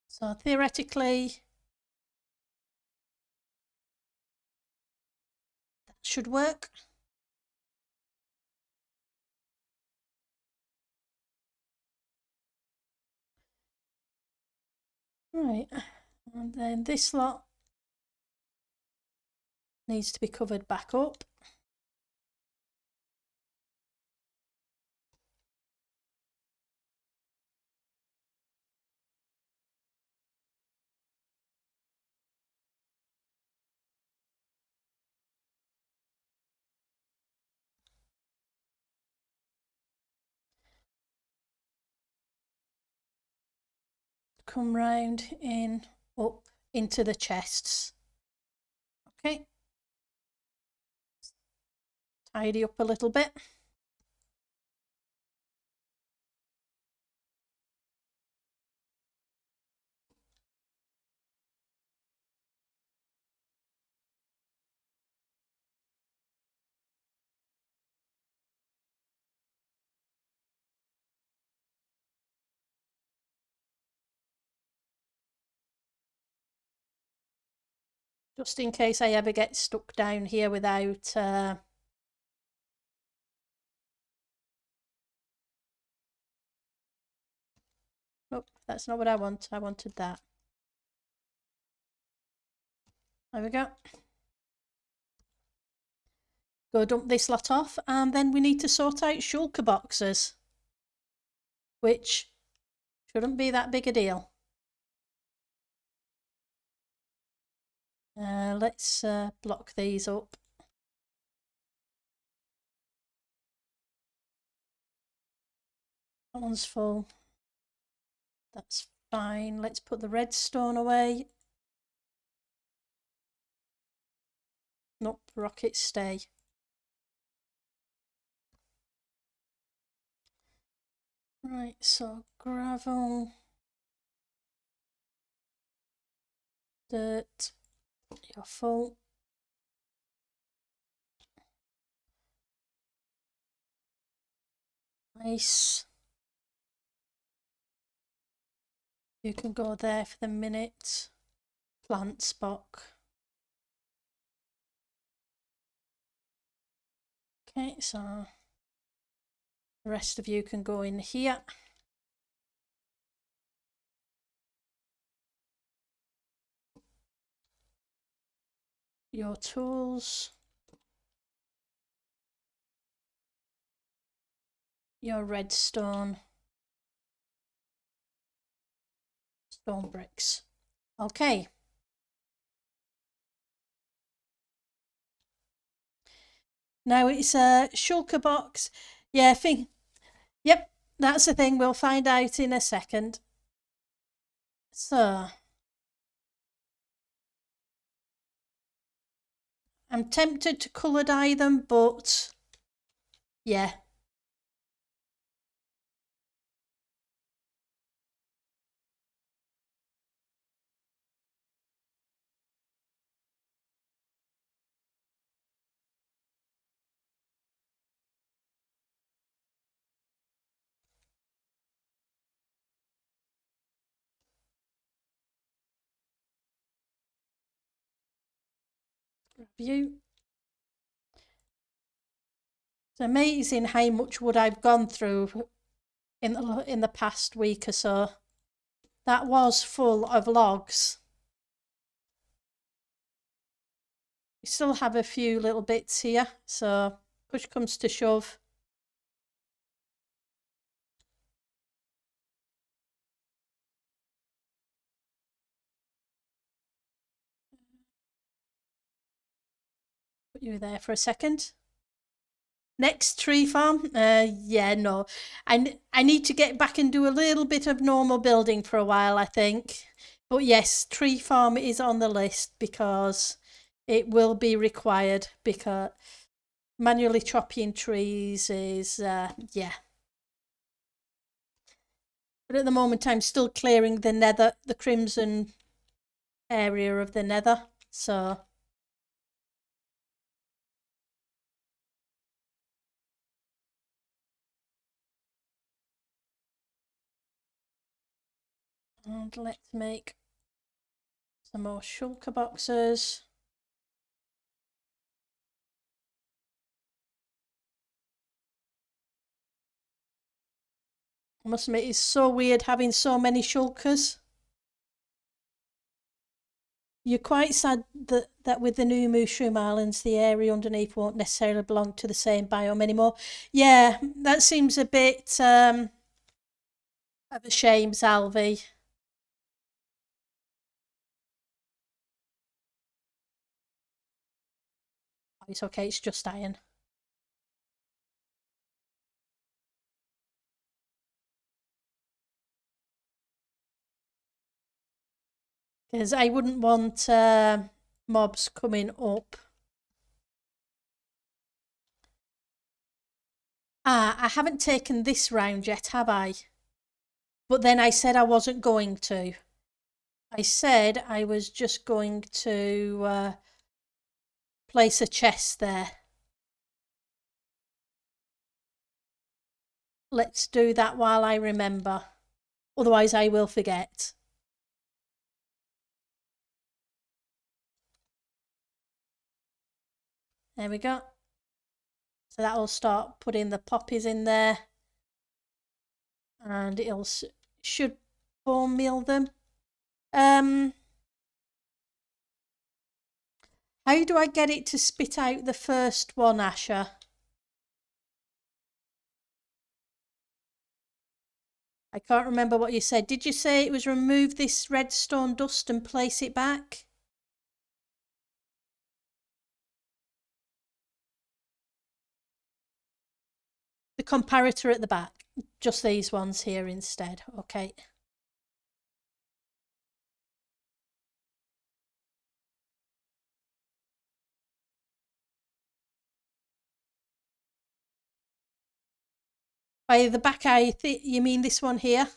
So theoretically, that should work. Right, and then this lot needs to be covered back up. Come round in up into the chests. Okay. Tidy up a little bit. just in case I ever get stuck down here without nope, that's not what I want. I wanted that. There we go. Go dump this lot off, and then we need to sort out shulker boxes, which shouldn't be that big a deal. Let's block these up. That one's full. That's fine. Let's put the redstone away. Nope, rockets stay. Right, so gravel, dirt, you're full. Nice. You can go there for the minute. Plant spot. Okay, so the rest of you can go in here. Your tools. Your redstone. Stone bricks. Okay. Now it's a shulker box. Yeah, yep, that's the thing. We'll find out in a second. So I'm tempted to colour dye them, but yeah. Review. It's amazing how much wood I've gone through in the past week or so. That was full of logs. We still have a few little bits here, so push comes to shove. Put you there for a second. Next tree farm, yeah, no, I need to get back and do a little bit of normal building for a while, I think. But yes, tree farm is on the list because it will be required, because manually chopping trees is yeah. But at the moment, I'm still clearing the crimson area of the nether, so. And let's make some more shulker boxes. I must admit, it's so weird having so many shulkers. You're quite sad that with the new Mushroom Islands, the area underneath won't necessarily belong to the same biome anymore. Yeah, that seems a bit of a shame, Salvi. Oh, it's okay, it's just iron. Because I wouldn't want mobs coming up. Ah, I haven't taken this round yet, have I? But then I said I wasn't going to. I said I was just going to place a chest there. Let's do that while I remember. Otherwise I will forget. There we go. So that'll start putting the poppies in there, and should bone meal them. How do I get it to spit out the first one, Asher? I can't remember what you said. Did you say it was remove this redstone dust and place it back? The comparator at the back. Just these ones here instead. Okay. By the back, you mean this one here?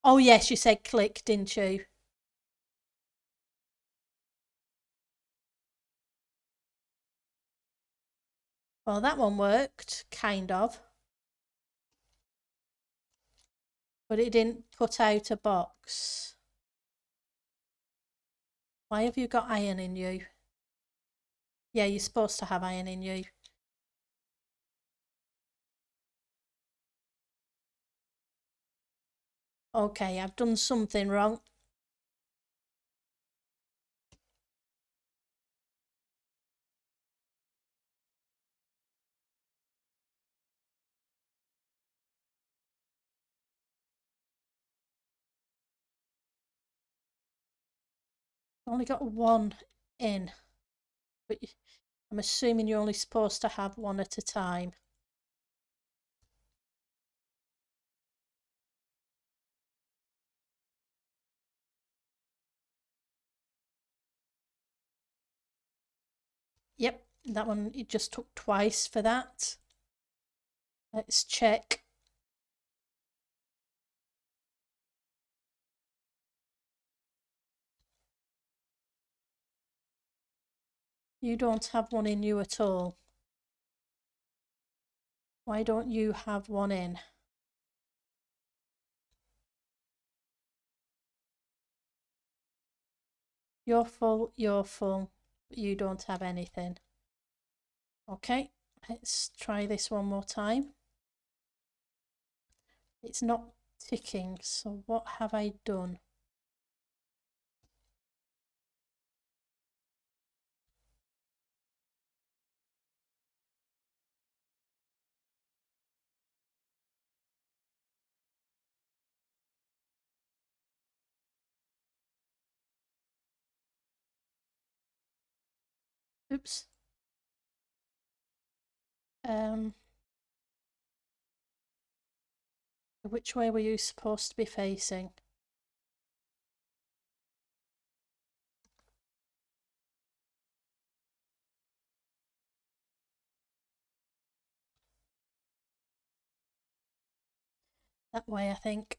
Oh yes, you said click, didn't you? Well, that one worked, kind of. But it didn't put out a box. Why have you got iron in you? Yeah, you're supposed to have iron in you. Okay, I've done something wrong. Only got one in, but I'm assuming you're only supposed to have one at a time. Yep, that one, it just took twice for that. Let's check. You don't have one in you at all. Why don't you have one in? You're full, but you don't have anything. Okay, let's try this one more time. It's not ticking, so what have I done? Oops. Which way were you supposed to be facing? That way, I think.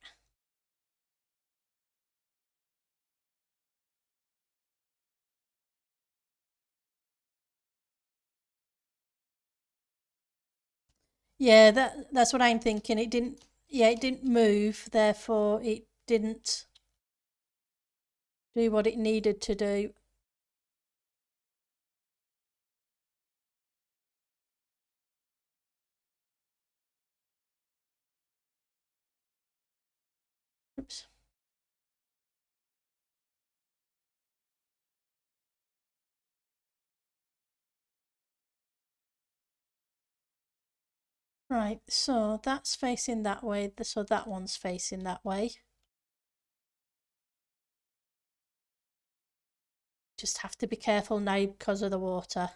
Yeah, that's what I'm thinking. It didn't, yeah, it didn't move, therefore it didn't do what it needed to do. Oops. Right, so that's facing that way, so that one's facing that way. Just have to be careful now because of the water.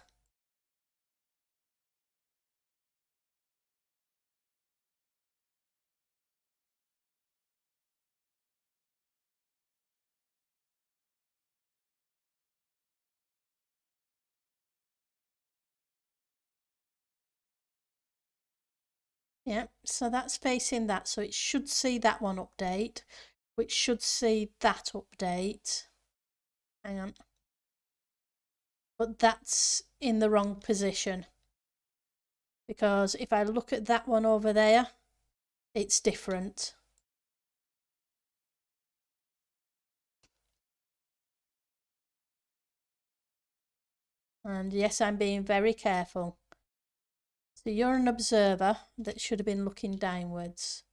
Yeah, so that's facing that, so it should see that one update, which should see that update. Hang on. But that's in the wrong position. Because if I look at that one over there, it's different. And yes, I'm being very careful. So you're an observer that should have been looking downwards.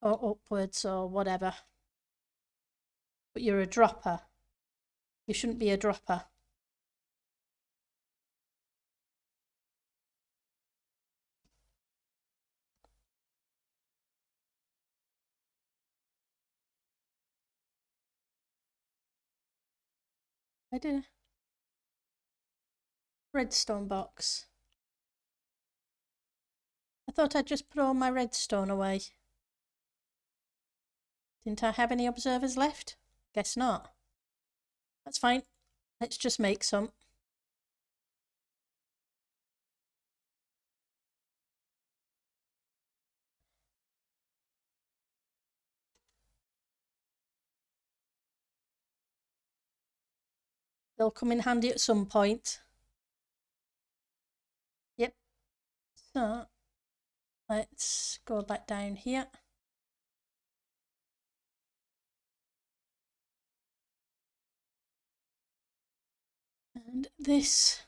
Or upwards or whatever. But you're a dropper. You shouldn't be a dropper. I did. Redstone box. I thought I'd just put all my redstone away. Didn't I have any observers left? Guess not. That's fine. Let's just make some. They'll come in handy at some point. Yep. So let's go back down here. And this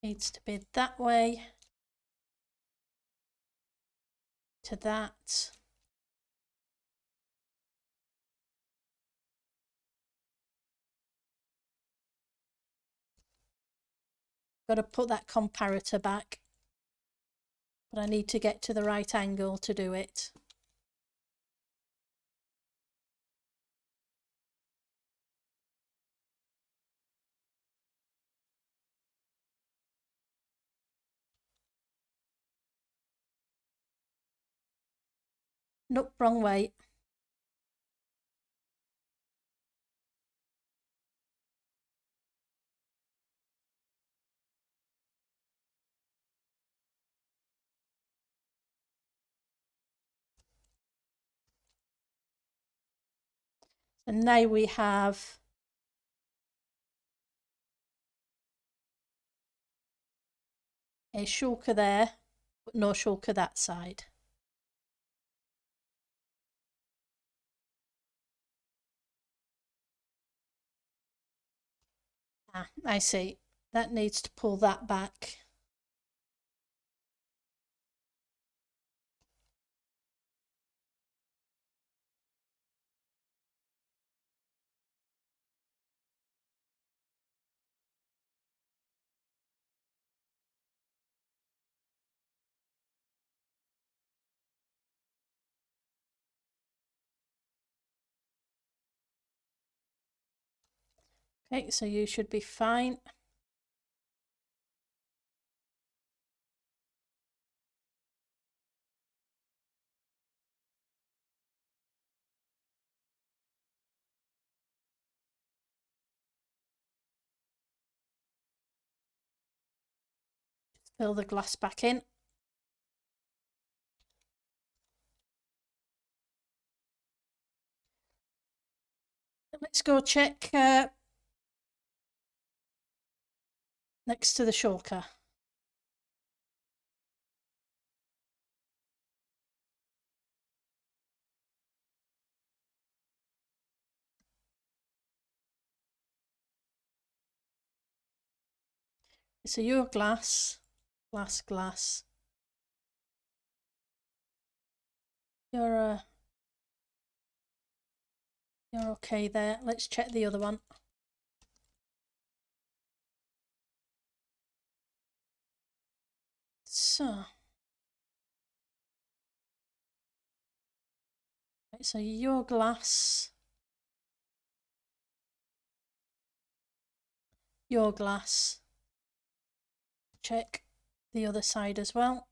needs to be that way to that. Got to put that comparator back, but I need to get to the right angle to do it. Nope, wrong way. And now we have a shulker there, but no shulker that side. Ah, I see. That needs to pull that back. Okay, so you should be fine. Fill the glass back in. Let's go check next to the shulker. So your glass, glass. You're okay there. Let's check the other one. So your glass, your glass. Check the other side as well.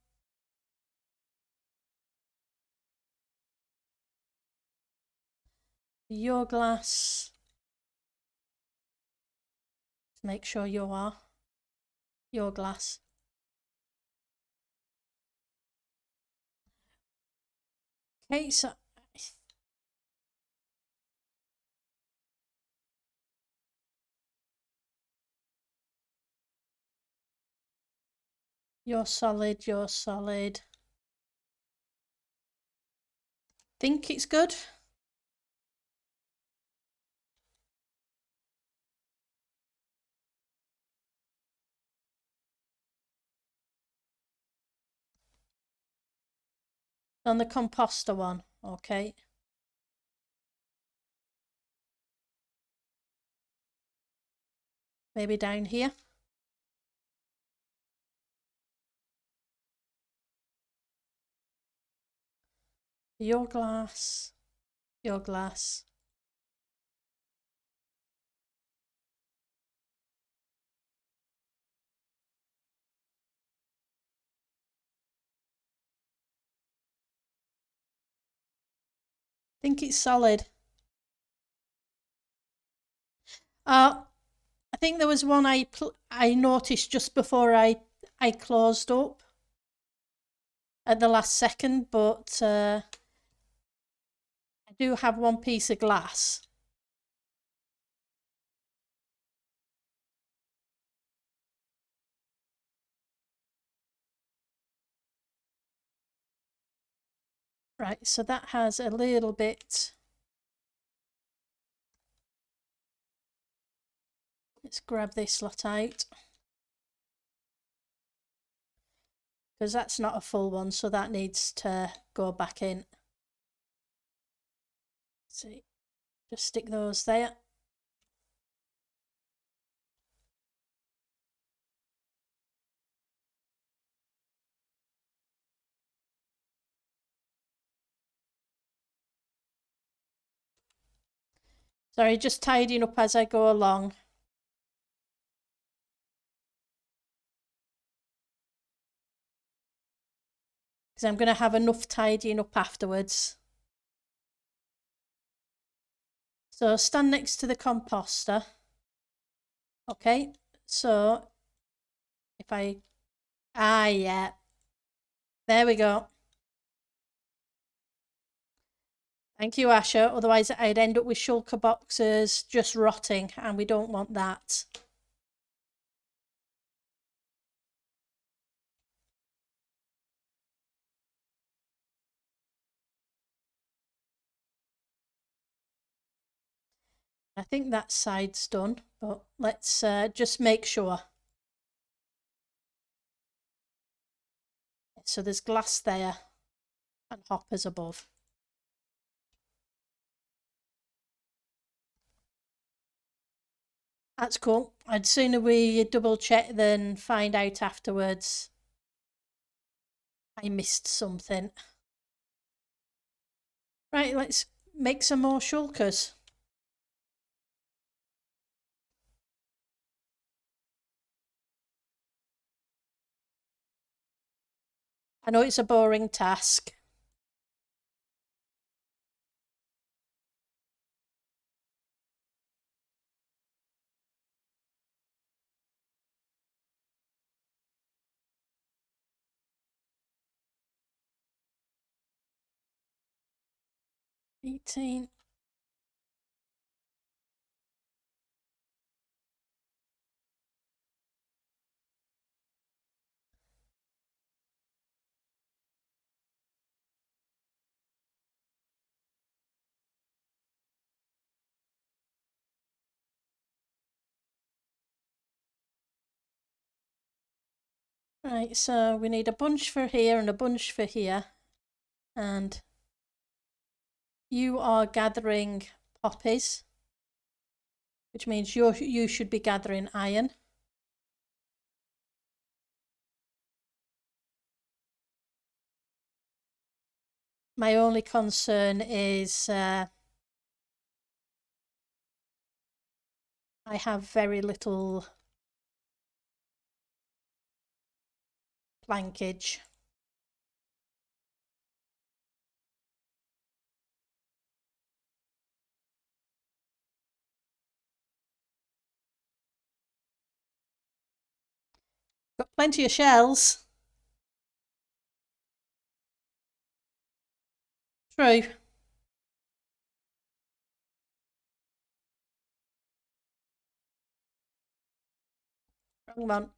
Your glass. Make sure you are. Your glass. Okay, so You're solid, you're solid. Think it's good? On the composter one, okay. Maybe down here. Your glass, your glass. Think it's solid. I think there was one I noticed just before I closed up at the last second, but I do have one piece of glass. Right, so that has a little bit. Let's grab this lot out. Because that's not a full one, so that needs to go back in. See, just stick those there. Sorry, just tidying up as I go along. Because I'm going to have enough tidying up afterwards. So stand next to the composter. Okay, so if yeah, there we go. Thank you, Asher. Otherwise, I'd end up with shulker boxes just rotting, and we don't want that. I think that side's done, but let's just make sure. So there's glass there and hoppers above. That's cool. I'd sooner we double check than find out afterwards I missed something. Right, let's make some more shulkers. I know it's a boring task. $18. Right, so we need a bunch for here and a bunch for here. And you are gathering poppies, which means you should be gathering iron. My only concern is I have very little plankage. Got plenty of shells. True. Wrong one.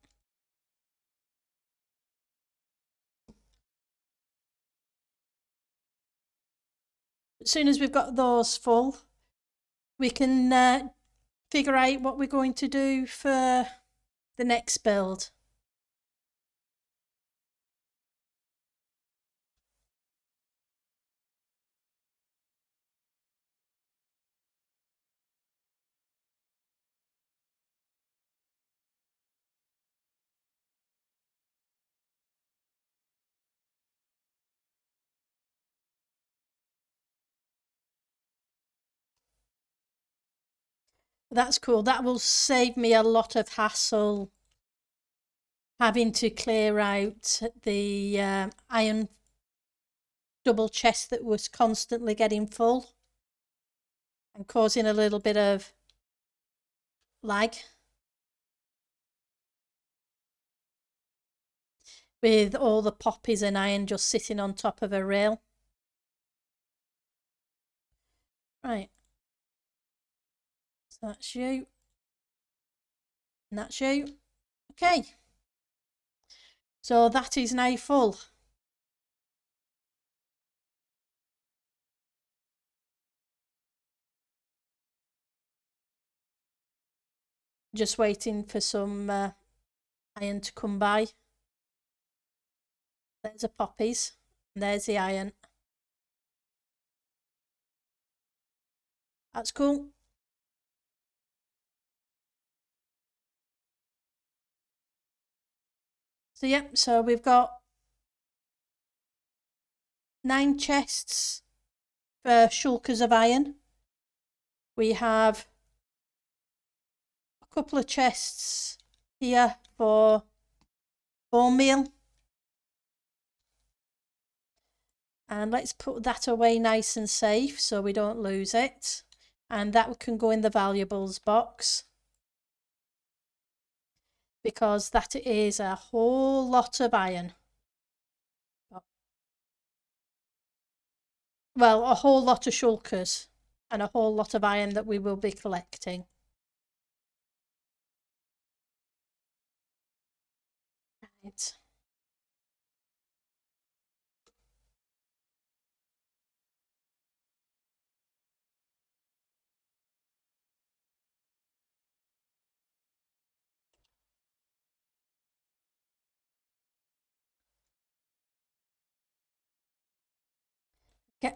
As soon as we've got those full, we can figure out what we're going to do for the next build. That's cool. That will save me a lot of hassle having to clear out the iron double chest that was constantly getting full and causing a little bit of lag with all the poppies and iron just sitting on top of a rail. Right. So that's you. And that's you. Okay. So that is now full. Just waiting for some iron to come by. There's the poppies. And there's the iron. That's cool. So yeah, so we've got 9 chests for shulkers of iron. We have a couple of chests here for bone meal. And let's put that away nice and safe so we don't lose it. And that can go in the valuables box, because that is a whole lot of iron. Well, a whole lot of shulkers and a whole lot of iron that we will be collecting. Right.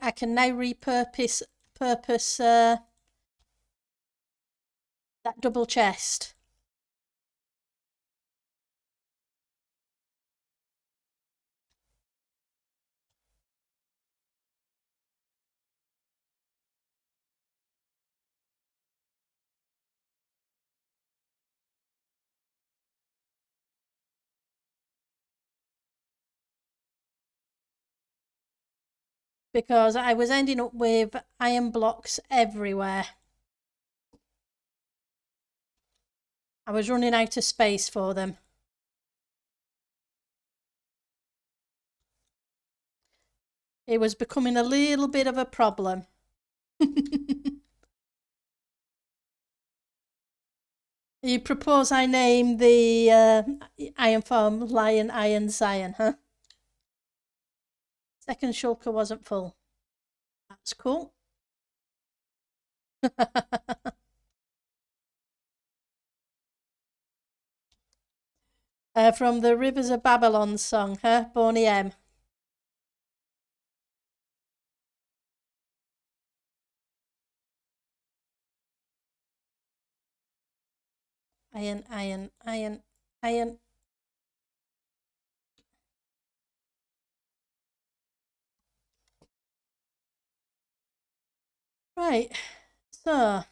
I can now repurpose that double chest. Because I was ending up with iron blocks everywhere. I was running out of space for them. It was becoming a little bit of a problem. You propose I name the iron farm Lion Iron Zion, huh? Second shulker wasn't full. That's cool. From the Rivers of Babylon song, huh? Boney M. Iron, iron, iron, iron. Right, so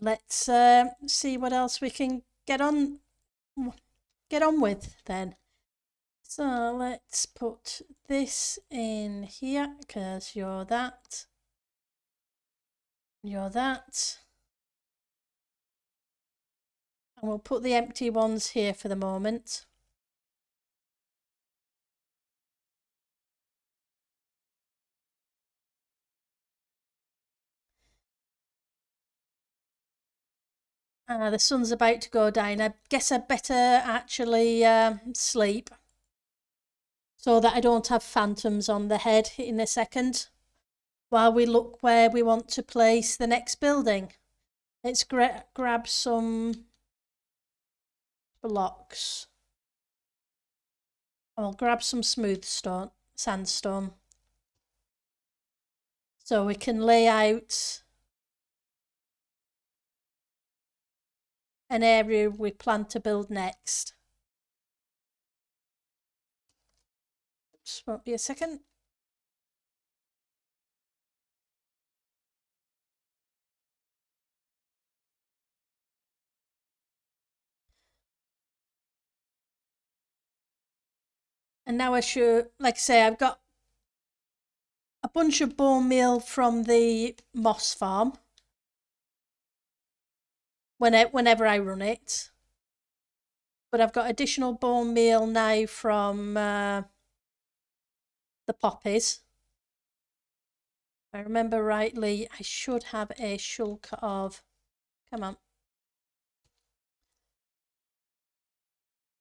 let's see what else we can get on with then. So let's put this in here because you're that. You're that. And we'll put the empty ones here for the moment. The sun's about to go down. I guess I'd better actually sleep so that I don't have phantoms on the head in a second while we look where we want to place the next building. Let's grab some blocks. I'll grab some smooth sandstone, so we can lay out an area we plan to build next. Just won't be a second. And now I should, like I say, I've got a bunch of bone meal from the moss farm whenever I run it. But I've got additional bone meal now from the poppies. If I remember rightly, I should have a shulker of, come on.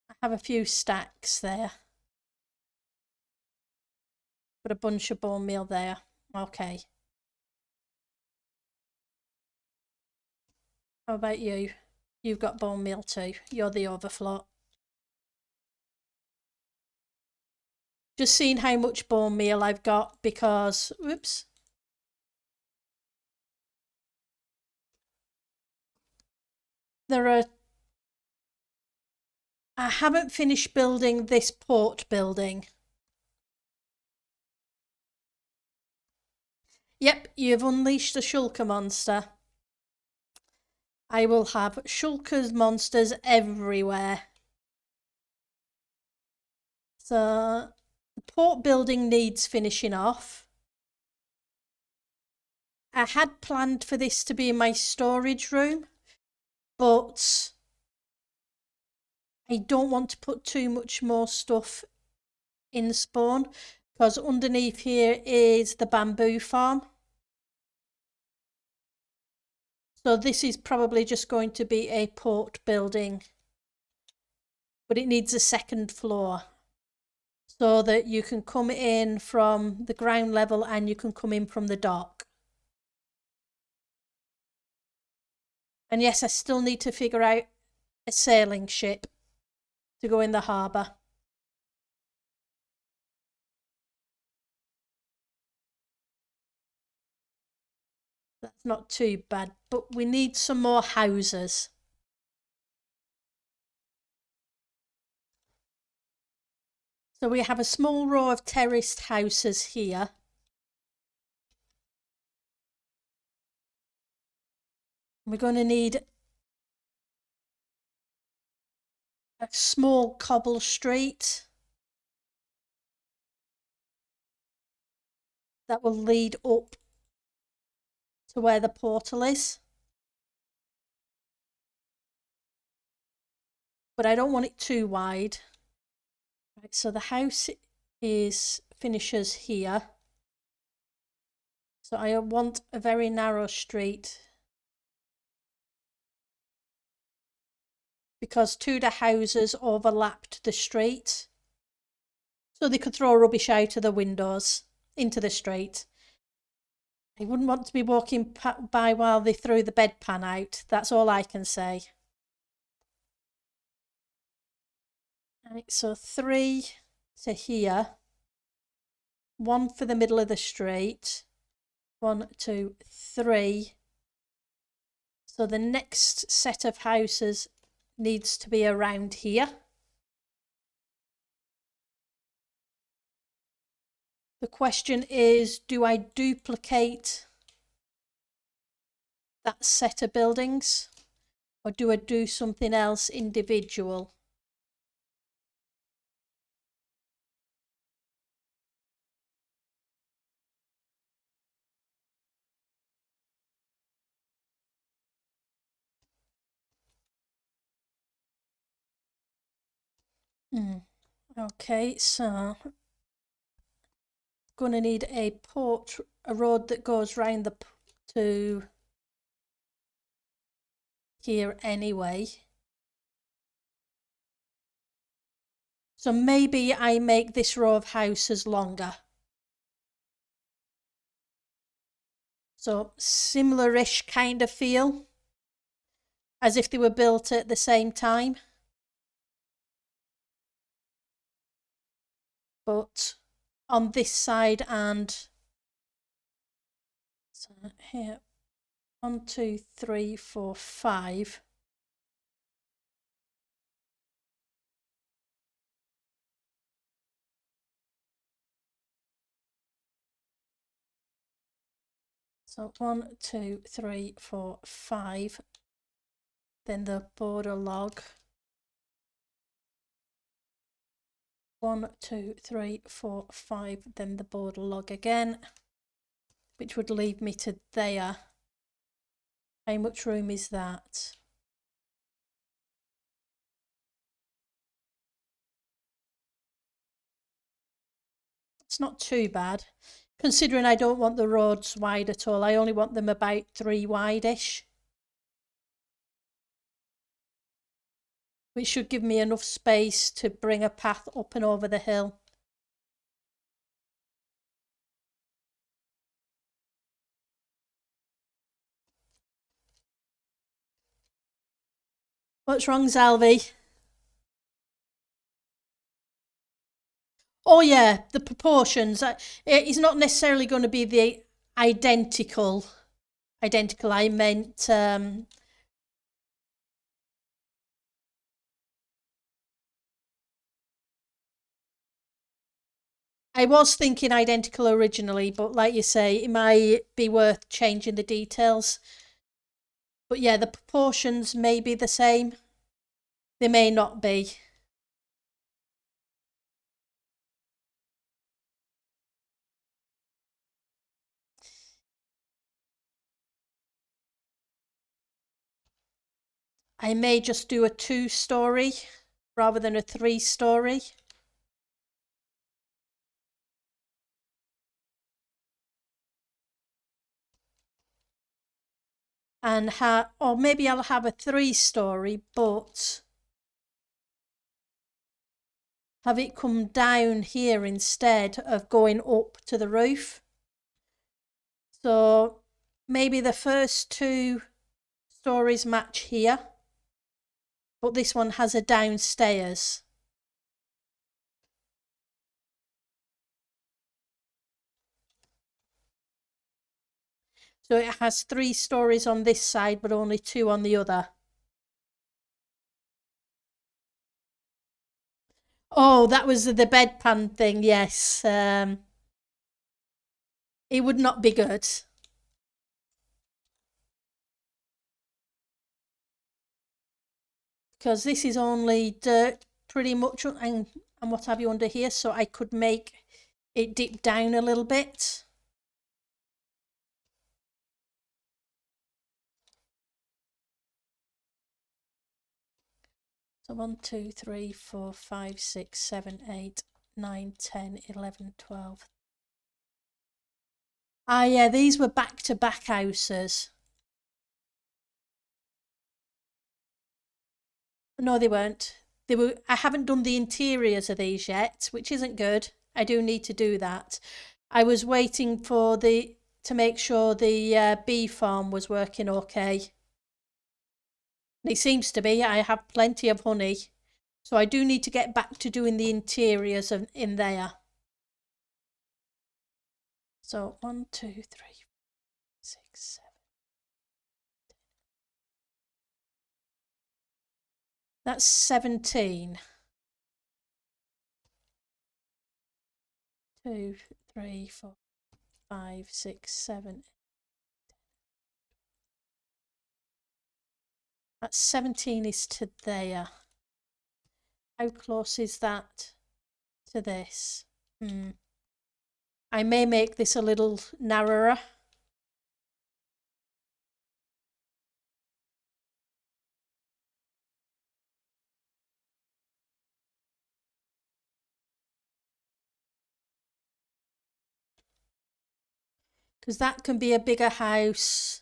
I have a few stacks there. Got a bunch of bone meal there. Okay. How about you? You've got bone meal too. You're the overflow. Just seeing how much bone meal I've got because, whoops. I haven't finished building this port building. Yep, you've unleashed a shulker monster. I will have shulkers monsters everywhere. So the port building needs finishing off. I had planned for this to be my storage room, but I don't want to put too much more stuff in spawn because underneath here is the bamboo farm. So this is probably just going to be a port building, but it needs a second floor so that you can come in from the ground level and you can come in from the dock. And yes, I still need to figure out a sailing ship to go in the harbour. That's not too bad, but we need some more houses. So we have a small row of terraced houses here. We're going to need a small cobble street that will lead up to where the portal is. But I don't want it too wide. Right, so the house finishes here. So I want a very narrow street because two of the houses overlapped the street. So they could throw rubbish out of the windows into the street. I wouldn't want to be walking by while they threw the bedpan out. That's all I can say. Right, so 3 to here. 1 for the middle of the street. 1, 2, 3. So the next set of houses needs to be around here. The question is, do I duplicate that set of buildings or do I do something else individual? Okay, so going to need a road that goes round to here anyway. So maybe I make this row of houses longer. So similar-ish kind of feel, as if they were built at the same time. But on this side and so here, 1, 2, 3, 4, 5. So 1, 2, 3, 4, 5. Then the border log. 1, 2, 3, 4, 5. Then the border log again, which would lead me to there. How much room is that? It's not too bad, considering I don't want the roads wide at all. I only want them about 3 wide-ish, which should give me enough space to bring a path up and over the hill. What's wrong, Zalvi? Oh yeah, the proportions. It's not necessarily going to be the identical. I meant I was thinking identical originally, but like you say, it might be worth changing the details. But yeah, the proportions may be the same. They may not be. I may just do a 2-story rather than a 3-story. And or maybe I'll have a 3-story, but have it come down here instead of going up to the roof. So maybe the first 2 stories match here, but this one has a downstairs. So it has 3 stories on this side, but only 2 on the other. Oh, that was the bedpan thing, yes. It would not be good. Because this is only dirt pretty much and what have you under here, so I could make it dip down a little bit. So 1, 2, 3, 4, 5, 6, 7, 8, 9, 10, 11, 12. Ah, yeah, these were back-to-back houses. No, they weren't. They were. I haven't done the interiors of these yet, which isn't good. I do need to do that. I was waiting for to make sure the bee farm was working okay. And it seems to be. I have plenty of honey. So I do need to get back to doing the interiors in there. So 1, 2, 3, 6, 7. That's 17. 2, 3, 4, 5, 6, 7. That's 17 is to there. How close is that to this? I may make this a little narrower. Because that can be a bigger house.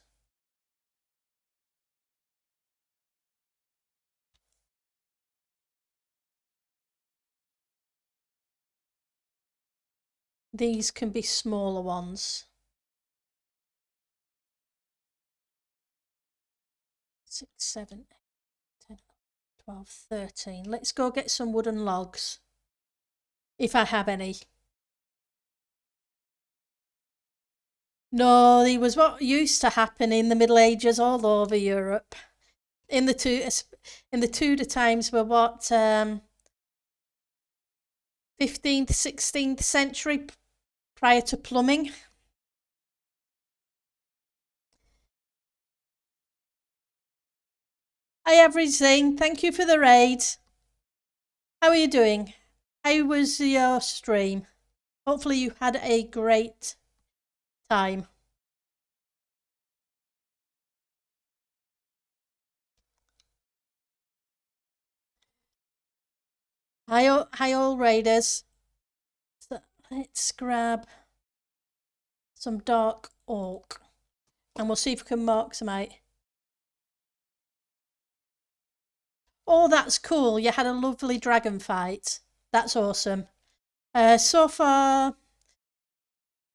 These can be smaller ones. 6, 7, 8, 10, 12, 13. Let's go get some wooden logs, if I have any. No, it was what used to happen in the Middle Ages all over Europe. In the Tudor times were what 15th, 16th century, prior to plumbing. Hi everything, thank you for the raid. How are you doing? How was your stream? Hopefully you had a great time. Hi all raiders. So let's grab some dark oak and we'll see if we can mark some out. Oh, that's cool. You had a lovely dragon fight. That's awesome. So far,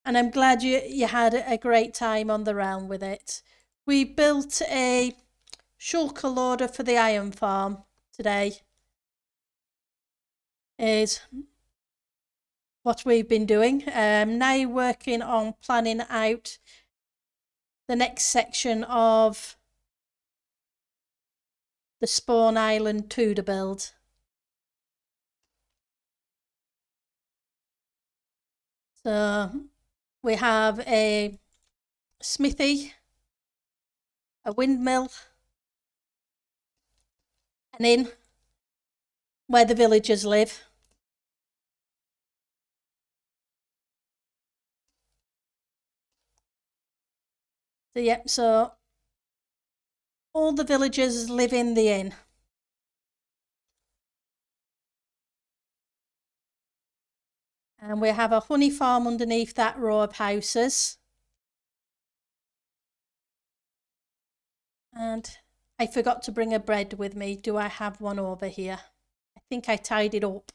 and I'm glad you had a great time on the realm with it. We built a Shulker loader for the iron farm today. Is what we've been doing. Now working on planning out the next section of the Spawn Island Tudor build. So we have a smithy, a windmill, an inn where the villagers live. So yep, so all the villagers live in the inn. And we have a honey farm underneath that row of houses. And I forgot to bring a bread with me. Do I have one over here? I think I tied it up.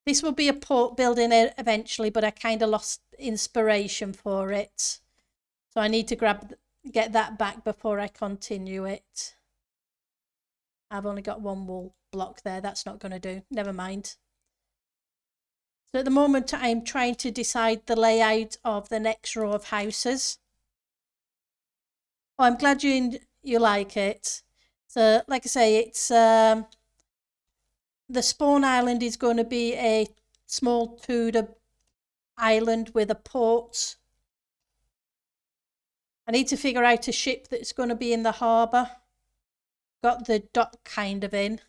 This will be a port building eventually, but I kind of lost inspiration for it. So I need to get that back before I continue it. I've only got one wool block there. That's not going to do. Never mind. So at the moment, I'm trying to decide the layout of the next row of houses. Oh, I'm glad you like it. So, like I say, it's the Spawn Island is going to be a small Tudor island with a port. I need to figure out a ship that's going to be in the harbour. Got the dock kind of in.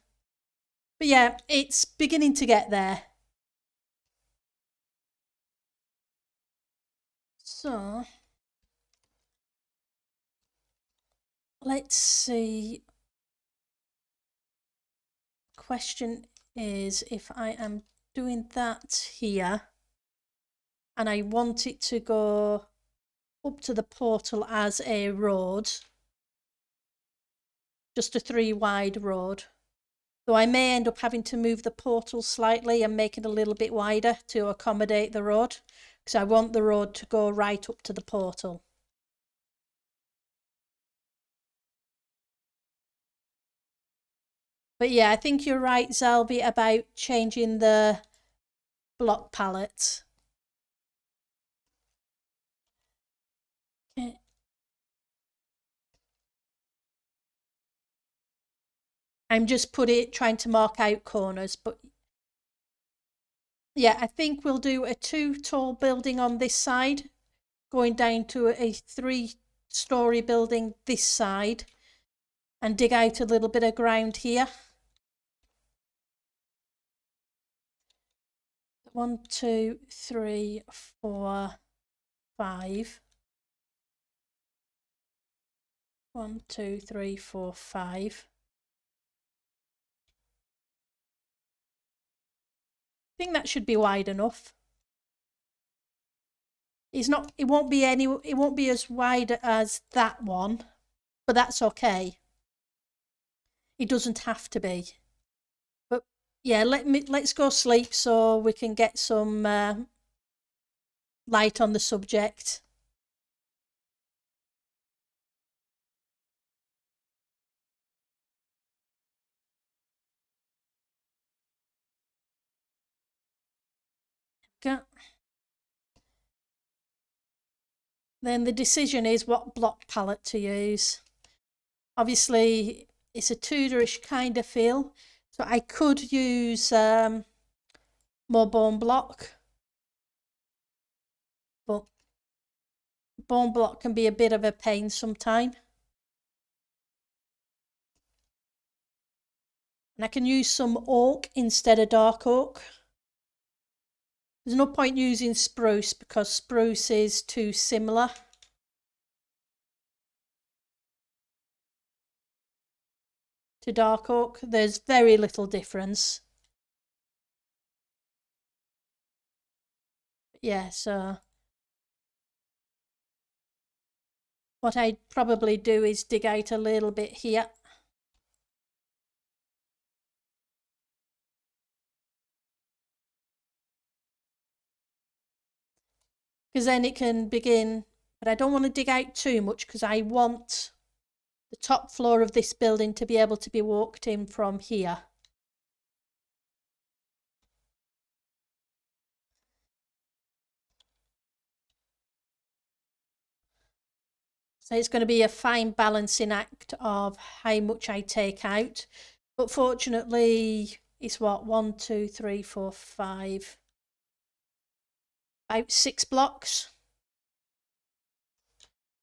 But yeah, it's beginning to get there. So, let's see. Question is if I am doing that here and I want it to go up to the portal as a road, just a 3 wide road. Though I may end up having to move the portal slightly and make it a little bit wider to accommodate the road, because I want the road to go right up to the portal. But yeah, I think you're right, Zelby, about changing the block palette. Okay. I'm just trying to mark out corners, but yeah, I think we'll do a 2 tall building on this side, going down to a 3-story building this side, and dig out a little bit of ground here. 1, 2, 3, 4, 5. 1, 2, 3, 4, 5. I think that should be wide enough. It won't be as wide as that one, but that's okay. It doesn't have to be. But yeah, let's go sleep so we can get some light on the subject. Then the decision is what block palette to use. Obviously, it's a Tudorish kind of feel, so I could use more bone block, but bone block can be a bit of a pain sometimes. And I can use some oak instead of dark oak. There's no point using spruce because spruce is too similar. To dark oak, there's very little difference. Yeah, so what I'd probably do is dig out a little bit here. Because then it can begin, but I don't want to dig out too much because I want the top floor of this building to be able to be walked in from here. So it's going to be a fine balancing act of how much I take out. But fortunately, it's what, 1, 2, 3, 4, 5, about 6 blocks.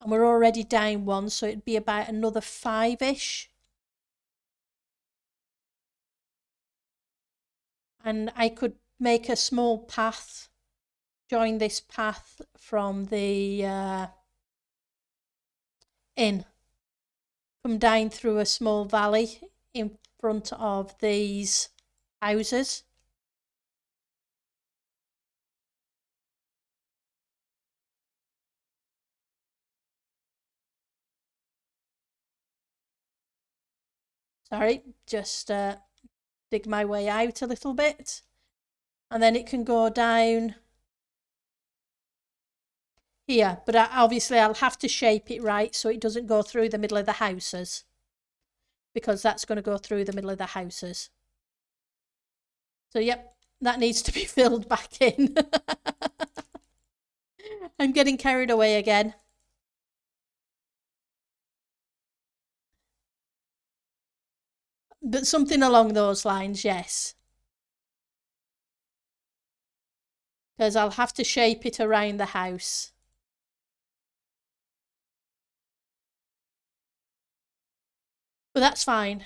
And we're already down 1, so it'd be about another 5-ish. And I could make a small path, join this path from the inn, come down through a small valley in front of these houses. Sorry, just dig my way out a little bit. And then it can go down here, but obviously I'll have to shape it right so it doesn't go through the middle of the houses, because that's going to go through the middle of the houses. So yep, that needs to be filled back in. I'm getting carried away again. But something along those lines, yes. Because I'll have to shape it around the house. But that's fine.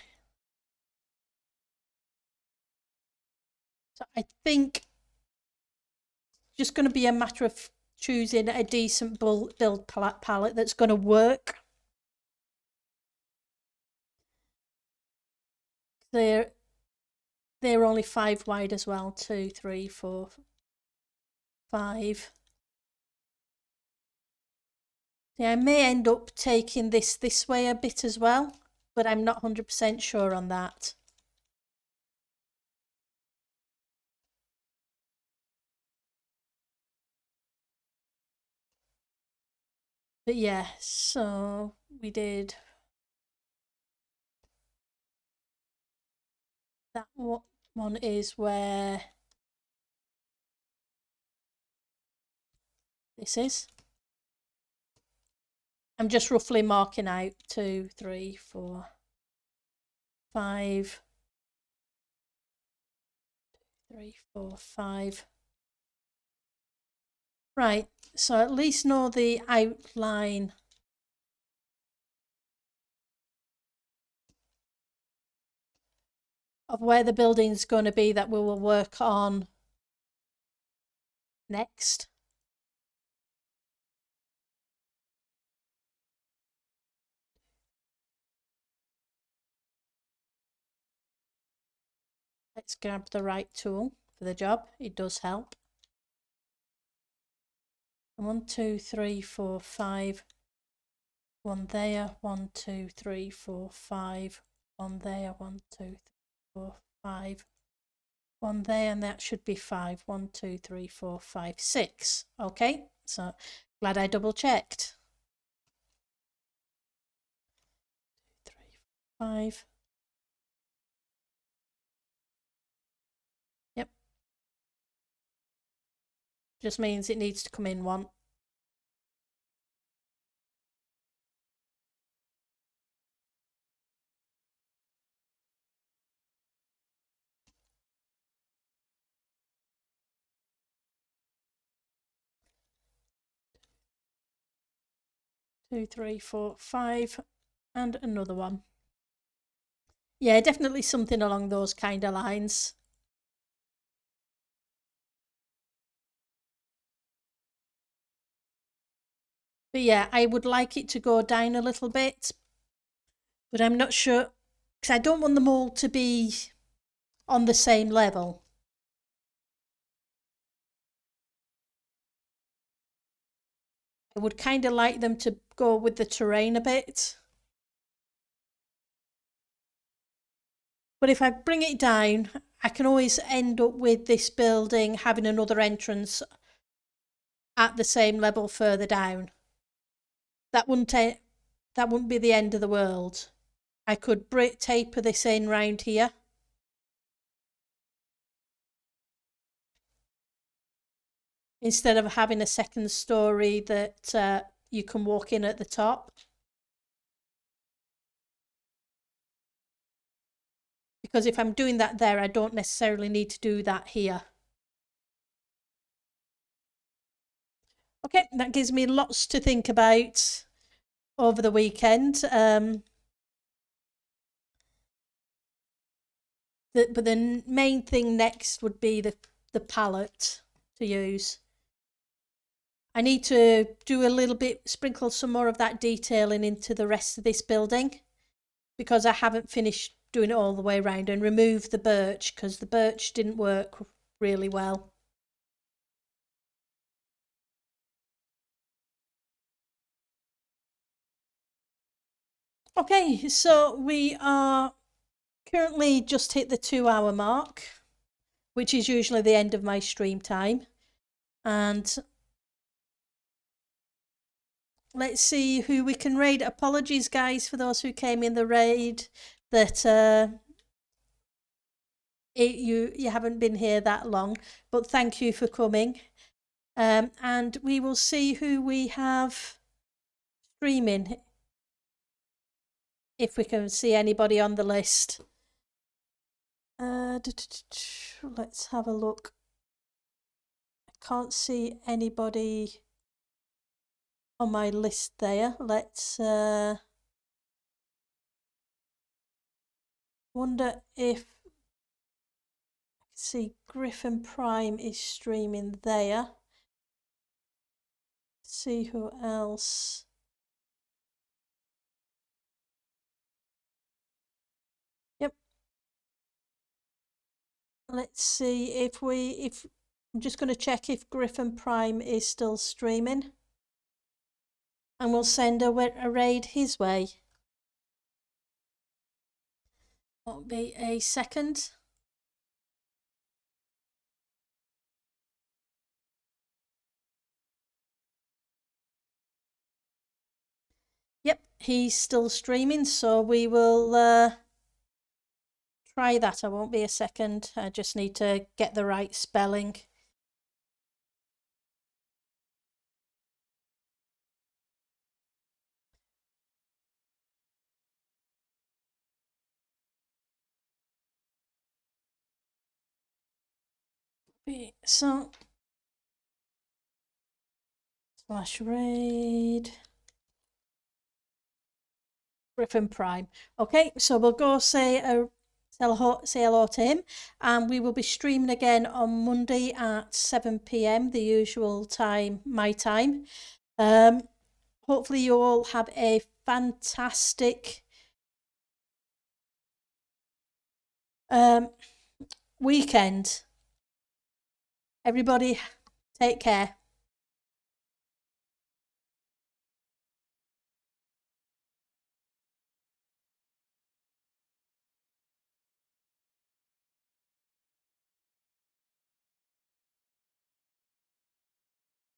So I think it's just going to be a matter of choosing a decent build palette that's going to work. They're only 5 wide as well. 2, 3, 4, 5. Yeah, I may end up taking this way a bit as well, but I'm not 100% sure on that. But yeah, so we did that. One is where this is. I'm just roughly marking out 2, 3, 4, 5, 3, 4, 5. Right, so at least know the outline of where the building's going to be that we will work on next. Let's grab the right tool for the job. It does help. 1, 2, 3, 4, 5. 1 there. 1, 2, 3, 4, 5. 1 there. 1, 2, 3, 4, 5. one there, and that should be 5. 1, 2, 3, 4, 5, 6. Okay, so glad I double checked. 3, 5. Yep. Just means it needs to come in one. Two, 3, 4, 5, and another one. Yeah, definitely something along those kind of lines. But yeah, I would like it to go down a little bit, but I'm not sure, because I don't want them all to be on the same level. I would kind of like them to go with the terrain a bit. But if I bring it down, I can always end up with this building having another entrance at the same level further down. That wouldn't be the end of the world. I could taper this in round here. Instead of having a second story that you can walk in at the top. Because if I'm doing that there, I don't necessarily need to do that here. Okay, that gives me lots to think about over the weekend. But the main thing next would be the palette to use. I need to do a little bit, sprinkle some more of that detailing into the rest of this building, because I haven't finished doing it all the way around, and remove the birch because the birch didn't work really well. Okay, so we are currently just hit the 2-hour mark, which is usually the end of my stream time. And let's see who we can raid. Apologies, guys, for those who came in the raid that you haven't been here that long, but thank you for coming. And we will see who we have streaming, if we can see anybody on the list. Let's have a look. I can't see anybody on my list there. Let's wonder if I can see Griffin Prime is streaming there. See who else. Yep. Let's see if I'm just going to check if Griffin Prime is still streaming, and we'll send a raid his way. Won't be a second. Yep, he's still streaming, so we will try that. I won't be a second. I just need to get the right spelling. So slash raid Griffin Prime. Okay, so we'll go say hello to him, and we will be streaming again on Monday at 7 p.m, the usual time, my time. Hopefully you all have a fantastic weekend. Everybody, take care.